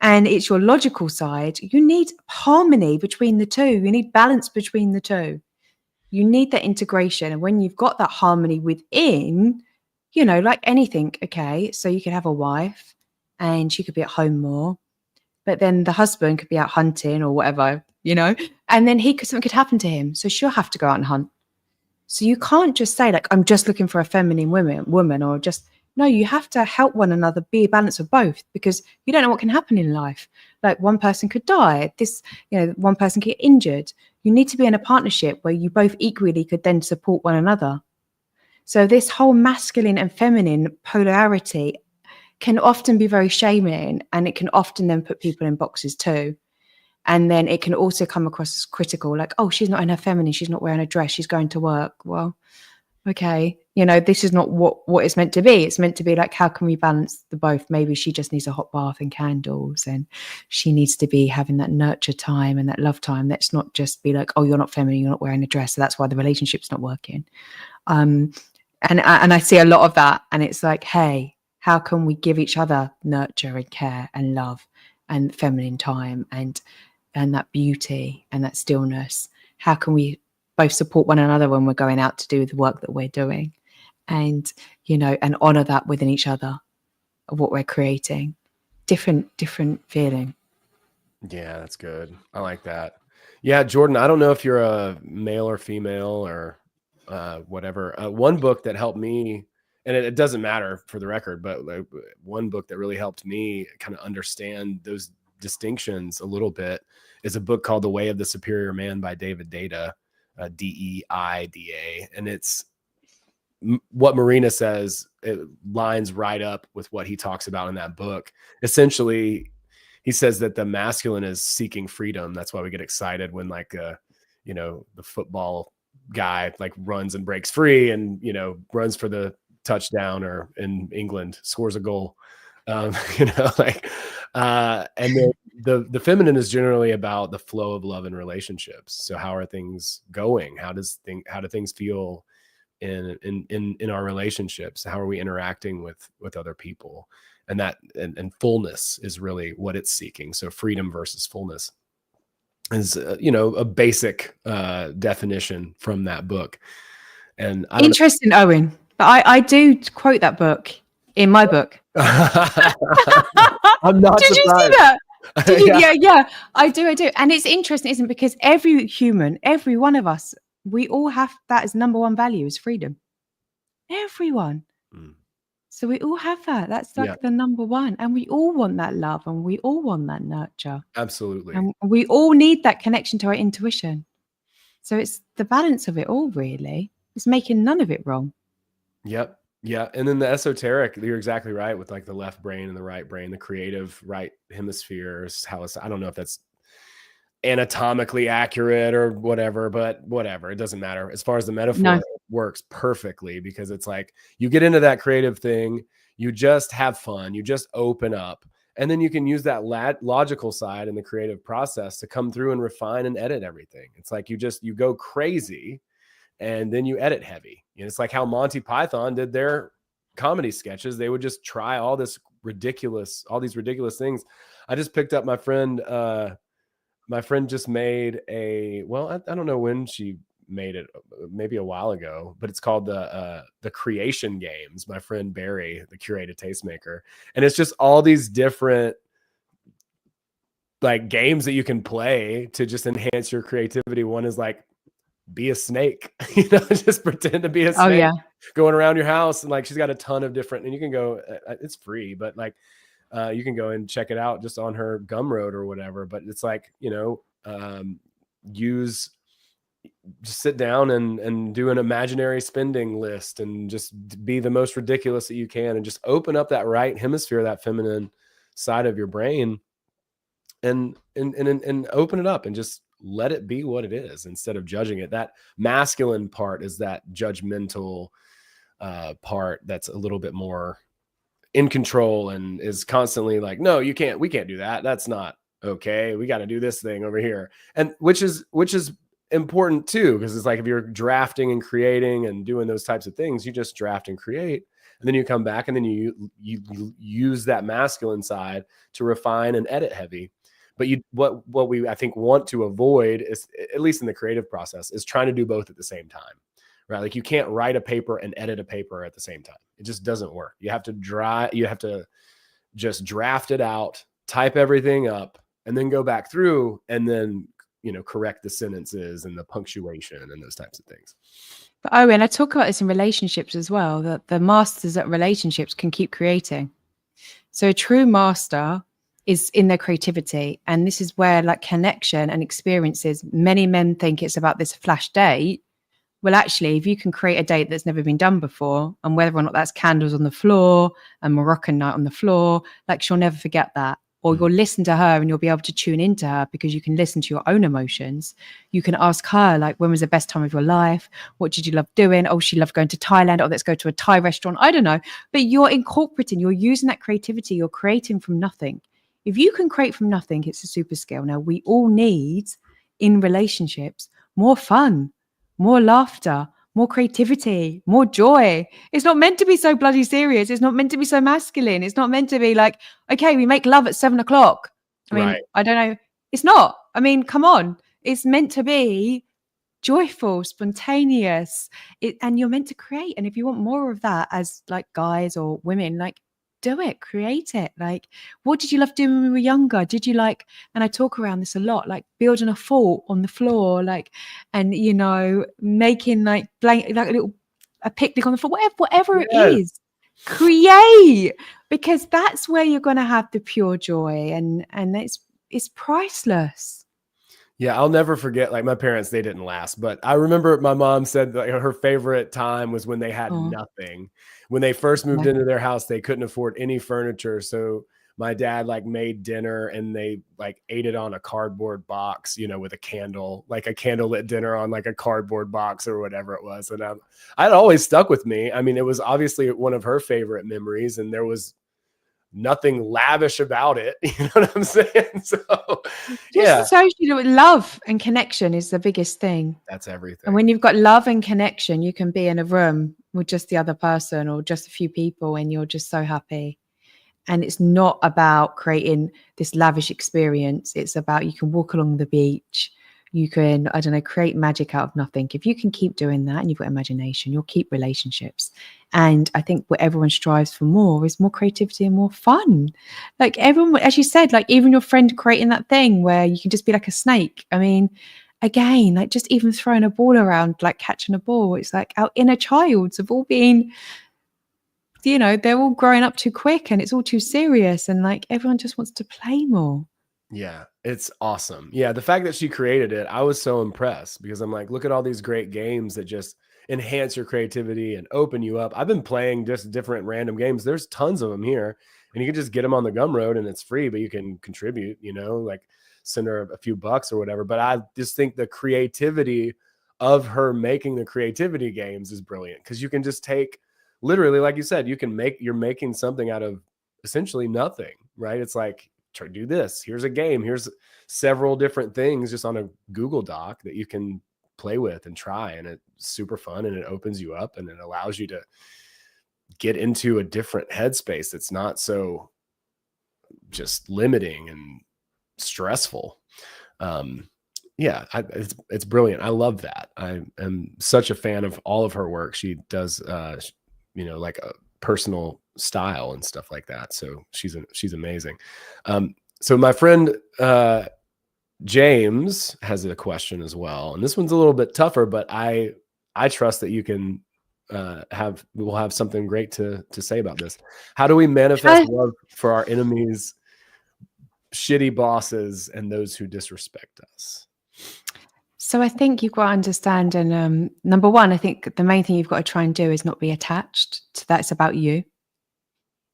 and it's your logical side. You need harmony between the two. You need balance between the two. You need that integration. And when you've got that harmony within, you know, like anything, okay, so you could have a wife and she could be at home more, but then the husband could be out hunting or whatever, you know, and then something could happen to him. So she'll have to go out and hunt. So you can't just say like, I'm just looking for a feminine woman, or just, no, you have to help one another, be a balance of both, because you don't know what can happen in life. Like one person could die, one person could get injured. You need to be in a partnership where you both equally could then support one another. So this whole masculine and feminine polarity can often be very shaming, and it can often then put people in boxes too. And then it can also come across as critical, like, oh, she's not in her feminine, she's not wearing a dress, she's going to work. Well, okay, this is not what it's meant to be. It's meant to be like, how can we balance the both? Maybe she just needs a hot bath and candles, and she needs to be having that nurture time and that love time. Let's not just be like, oh, you're not feminine, you're not wearing a dress, so that's why the relationship's not working. And I see a lot of that, and it's like, hey, how can we give each other nurture and care and love and feminine time and that beauty and that stillness? How can we both support one another when we're going out to do the work that we're doing, and and honor that within each other of what we're creating? Different feeling. Yeah, that's good. I like that. Yeah, Jordan, I don't know if you're a male or female or whatever. One book that helped me, and it doesn't matter for the record, but one book that really helped me kind of understand those distinctions a little bit is a book called The Way of the Superior Man by David Deida, Deida. And it's what Marina says, it lines right up with what he talks about in that book. Essentially, he says that the masculine is seeking freedom. That's why we get excited when the football guy runs and breaks free and, runs for the touchdown, or in England scores a goal. And then the feminine is generally about the flow of love and relationships. So how are things going? How do things feel in our relationships? How are we interacting with other people? And that and fullness is really what it's seeking. So freedom versus fullness is a basic definition from that book. And Interesting, Owen. But I do quote that book in my book. I'm not Did surprised. You see that? Did you? Yeah, I do. And it's interesting, isn't it? Because every human, every one of us, we all have that as number one value, is freedom. Everyone. So we all have that. That's the number one. And we all want that love, and we all want that nurture. Absolutely. And we all need that connection to our intuition. So it's the balance of it all, really. It's making none of it wrong. Yep. Yeah. And then the esoteric, you're exactly right, with the left brain and the right brain, the creative right hemispheres. I don't know if that's anatomically accurate or whatever, but whatever, it doesn't matter. As far as the metaphor, it works perfectly, because it's like you get into that creative thing, you just have fun, you just open up, and then you can use that logical side in the creative process to come through and refine and edit everything. It's like you go crazy and then you edit heavy. It's like how Monty Python did their comedy sketches. They would just try all these ridiculous things. I just picked up my friend just made I don't know when she made it, maybe a while ago, but it's called the Creation Games. My friend Barry, the curated tastemaker. And it's just all these different games that you can play to just enhance your creativity. One is be a snake, just pretend to be a snake going around your house. And she's got a ton of different, and you can go, it's free, but you can go and check it out just on her Gumroad or whatever. But it's just sit down and do an imaginary spending list and just be the most ridiculous that you can, and just open up that right hemisphere, that feminine side of your brain, and open it up and just let it be what it is, instead of judging it. That masculine part is that judgmental part that's a little bit more in control and is constantly no, we can't do that. That's not okay. We got to do this thing over here. And which is important too, because it's like if you're drafting and creating and doing those types of things, you just draft and create, and then you come back and then you use that masculine side to refine and edit heavy. But what we, I think, want to avoid is, at least in the creative process, is trying to do both at the same time, right? Like you can't write a paper and edit a paper at the same time. It just doesn't work. You have to just draft it out, type everything up, and then go back through and then, correct the sentences and the punctuation and those types of things. But Owen, I talk about this in relationships as well, that the masters at relationships can keep creating. So a true master is in their creativity. And this is where like connection and experiences, many men think it's about this flash date. Well, actually, if you can create a date that's never been done before, and whether or not that's candles on the floor and Moroccan night on the floor, like she'll never forget that. Or you'll listen to her and you'll be able to tune into her because you can listen to your own emotions. You can ask her, like, when was the best time of your life? What did you love doing? Oh, she loved going to Thailand. Oh, let's go to a Thai restaurant. I don't know. But you're incorporating, you're using that creativity. You're creating from nothing. If you can create from nothing, it's a super skill. Now, we all need in relationships more fun, more laughter, more creativity, more joy. It's not meant to be so bloody serious. It's not meant to be so masculine. It's not meant to be like, okay, we make love at 7 o'clock. I mean, right. I don't know. It's not. I mean, come on. It's meant to be joyful, spontaneous, and you're meant to create. And if you want more of that as like guys or women, like, do it, create it. Like, what did you love doing when we were younger? Did you like, and I talk around this a lot, like building a fort on the floor, like, and making like a picnic on the floor, whatever it is, create, because that's where you're going to have the pure joy, and it's priceless. Yeah, I'll never forget, like my parents, they didn't last, but I remember my mom said that her favorite time was when they had nothing. When they first moved into their house, they couldn't afford any furniture. So my dad like made dinner and they like ate it on a cardboard box, with a candle, like a candlelit dinner on like a cardboard box or whatever it was. And I'd always stuck with me. I mean, it was obviously one of her favorite memories, and there was nothing lavish about it. You know what I'm saying? So just associated with love and connection is the biggest thing. That's everything. And when you've got love and connection, you can be in a room with just the other person or just a few people and you're just so happy. And it's not about creating this lavish experience. It's about, you can walk along the beach. You can, I don't know, create magic out of nothing. If you can keep doing that and you've got imagination, you'll keep relationships. And I think what everyone strives for more is more creativity and more fun. Like everyone, as you said, like even your friend creating that thing where you can just be like a snake. I mean, again, like just even throwing a ball around, like catching a ball. It's like our inner childs have all been, they're all growing up too quick and it's all too serious. And like everyone just wants to play more. Yeah, it's awesome. Yeah, the fact that she created it, I was so impressed because I'm like, look at all these great games that just enhance your creativity and open you up. I've been playing just different random games. There's tons of them here, and you can just get them on the Gumroad and it's free, but you can contribute, like send her a few bucks or whatever. But I just think the creativity of her making the creativity games is brilliant because you can just take literally, like you said, you're making something out of essentially nothing, right? It's like, try to do this. Here's a game. Here's several different things just on a Google Doc that you can play with and try. And it's super fun and it opens you up and it allows you to get into a different headspace that's not so just limiting and stressful. It's brilliant. I love that. I am such a fan of all of her work. She does, like a personal style and stuff like that. So she's amazing. So my friend James has a question as well, and this one's a little bit tougher, but I trust that you can we'll have something great to say about this. How do we manifest love for our enemies, shitty bosses, and those who disrespect us? So I think you've got to understand, and number one, I think the main thing you've got to try and do is not be attached to that. It's about you.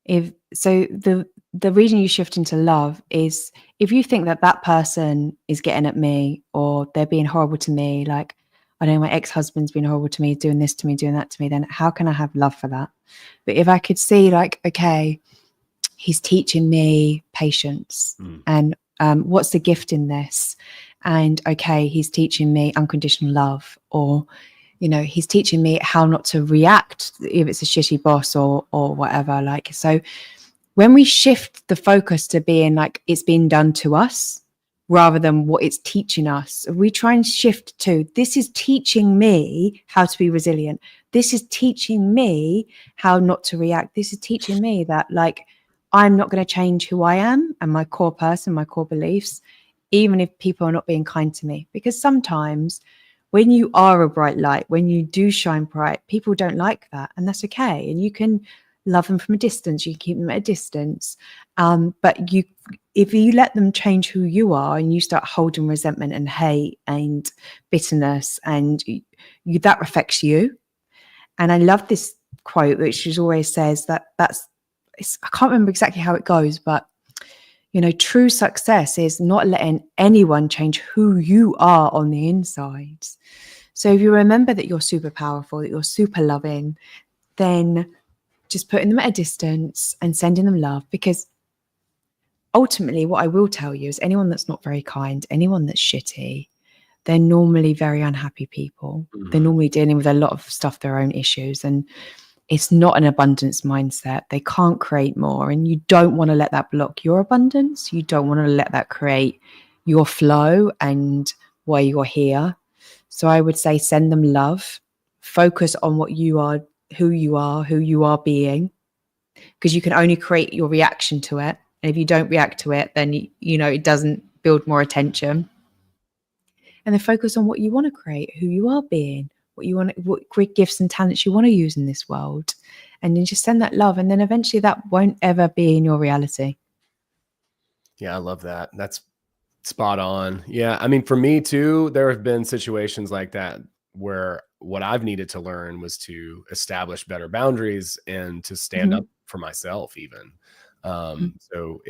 The reason you shift into love is if you think that person is getting at me or they're being horrible to me, like I know my ex-husband's been horrible to me, doing this to me, doing that to me, then how can I have love for that? But if I could see like, okay, he's teaching me patience and what's the gift in this? And okay, he's teaching me unconditional love, or, you know, he's teaching me how not to react if it's a shitty boss or whatever. Like, so when we shift the focus to being like it's being done to us rather than what it's teaching us, we try and shift to, this is teaching me how to be resilient. This is teaching me how not to react. This is teaching me that, like, I'm not going to change who I am and my core person, my core beliefs, even if people are not being kind to me. Because sometimes when you are a bright light, when you do shine bright, people don't like that, and that's okay. And you can love them from a distance, you can keep them at a distance, but if you let them change who you are and you start holding resentment and hate and bitterness, and you that affects you. And I love this quote, which is always says that I can't remember exactly how it goes, but, you know, true success is not letting anyone change who you are on the inside. So if you remember that you're super powerful, that you're super loving, then just putting them at a distance and sending them love. Because ultimately, what I will tell you is anyone that's not very kind, anyone that's shitty, they're normally very unhappy people. Mm-hmm. They're normally dealing with a lot of stuff, their own issues, and it's not an abundance mindset. They can't create more, and you don't want to let that block your abundance. You don't want to let that create your flow and why you're here. So I would say send them love, focus on what you are, who you are being, because you can only create your reaction to it. And if you don't react to it, then, you know, it doesn't build more attention. And then focus on what you want to create, who you are being, what great gifts and talents you want to use in this world. And then just send that love. And then eventually that won't ever be in your reality. Yeah, I love that. That's spot on. Yeah. I mean, for me too, there have been situations like that where what I've needed to learn was to establish better boundaries and to stand up for myself even. So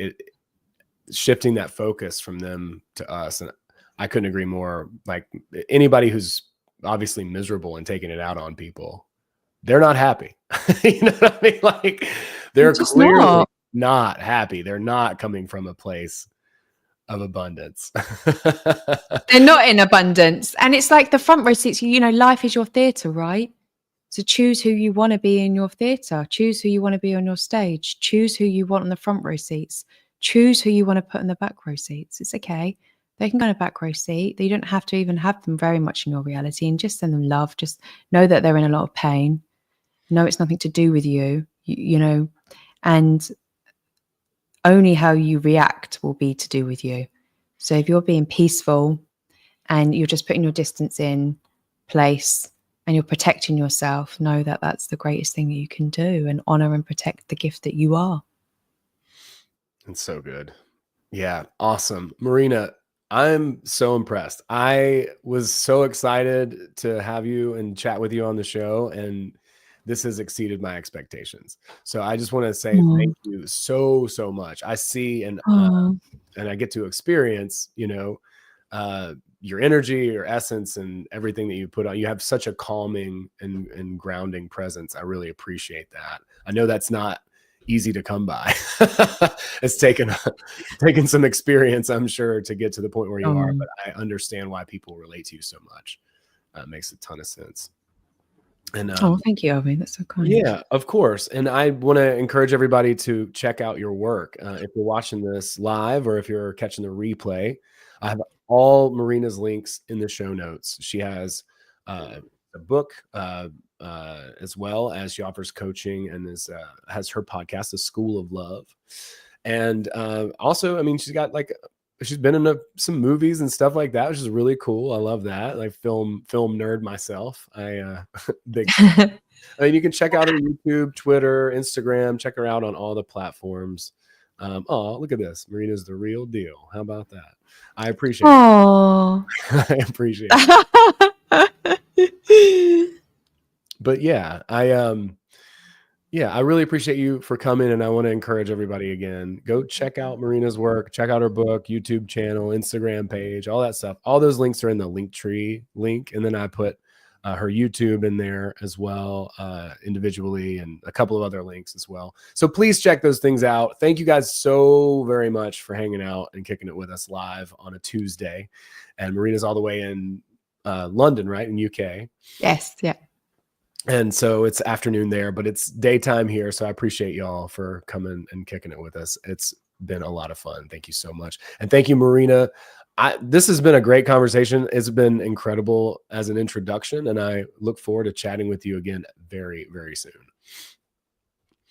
shifting that focus from them to us. And I couldn't agree more. Like, anybody who's obviously miserable and taking it out on people, they're not happy. You know what I mean? Like, they're clearly not happy. They're not coming from a place of abundance. They're not in abundance. And it's like the front row seats, you know, life is your theater, right? So choose who you want to be in your theater. Choose who you want to be on your stage. Choose who you want on the front row seats. Choose who you want to put in the back row seats. It's okay. They can go in a back row seat. You don't have to even have them very much in your reality, and just send them love. Just know that they're in a lot of pain. Know it's nothing to do with you, you know, and only how you react will be to do with you. So if you're being peaceful and you're just putting your distance in place and you're protecting yourself, know that that's the greatest thing that you can do, and honor and protect the gift that you are. It's so good. Yeah. Awesome. Marina, I'm so impressed. I was so excited to have you and chat with you on the show, and this has exceeded my expectations. So I just want to say thank you so much. I see and I get to experience, you know, your energy, your essence, and everything that you put on. You have such a calming and grounding presence. I really appreciate that. I know that's not easy to come by. It's taken some experience, I'm sure, to get to the point where you are, but I understand why people relate to you so much. It makes a ton of sense. And thank you, Ovi. That's so kind. Yeah, of course. And I want to encourage everybody to check out your work. If you're watching this live or if you're catching the replay, I have all Marina's links in the show notes. She has a book as well as she offers coaching, and has her podcast, The School of Love. And also, I mean, she's been in some movies and stuff like that, which is really cool. I love that. Like, film nerd myself. Big. I mean, you can check out her YouTube, Twitter, Instagram. Check her out on all the platforms. Look at this. Marina's the real deal. How about that? I appreciate it. I appreciate it. But yeah, I really appreciate you for coming, and I want to encourage everybody again, go check out Marina's work, check out her book, YouTube channel, Instagram page, all that stuff. All those links are in the Linktree link, and then I put her YouTube in there as well, individually, and a couple of other links as well. So please check those things out. Thank you guys so very much for hanging out and kicking it with us live on a Tuesday. And Marina's all the way in London, right? In UK. Yes. Yeah. And so it's afternoon there, but it's daytime here. So I appreciate y'all for coming and kicking it with us. It's been a lot of fun. Thank you so much. And thank you, Marina. This has been a great conversation. It's been incredible as an introduction, and I look forward to chatting with you again very, very soon.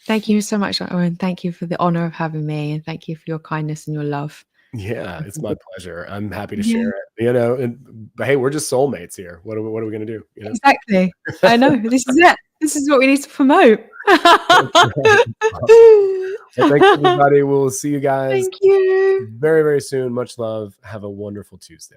Thank you so much, Owen. Thank you for the honor of having me, and thank you for your kindness and your love. Yeah, it's my pleasure. I'm happy to share it. But hey, we're just soulmates here. What are we going to do? Exactly. I know. This is it. This is what we need to promote. Well, thanks, everybody. We'll see you guys Thank you. very, very soon. Much love. Have a wonderful Tuesday.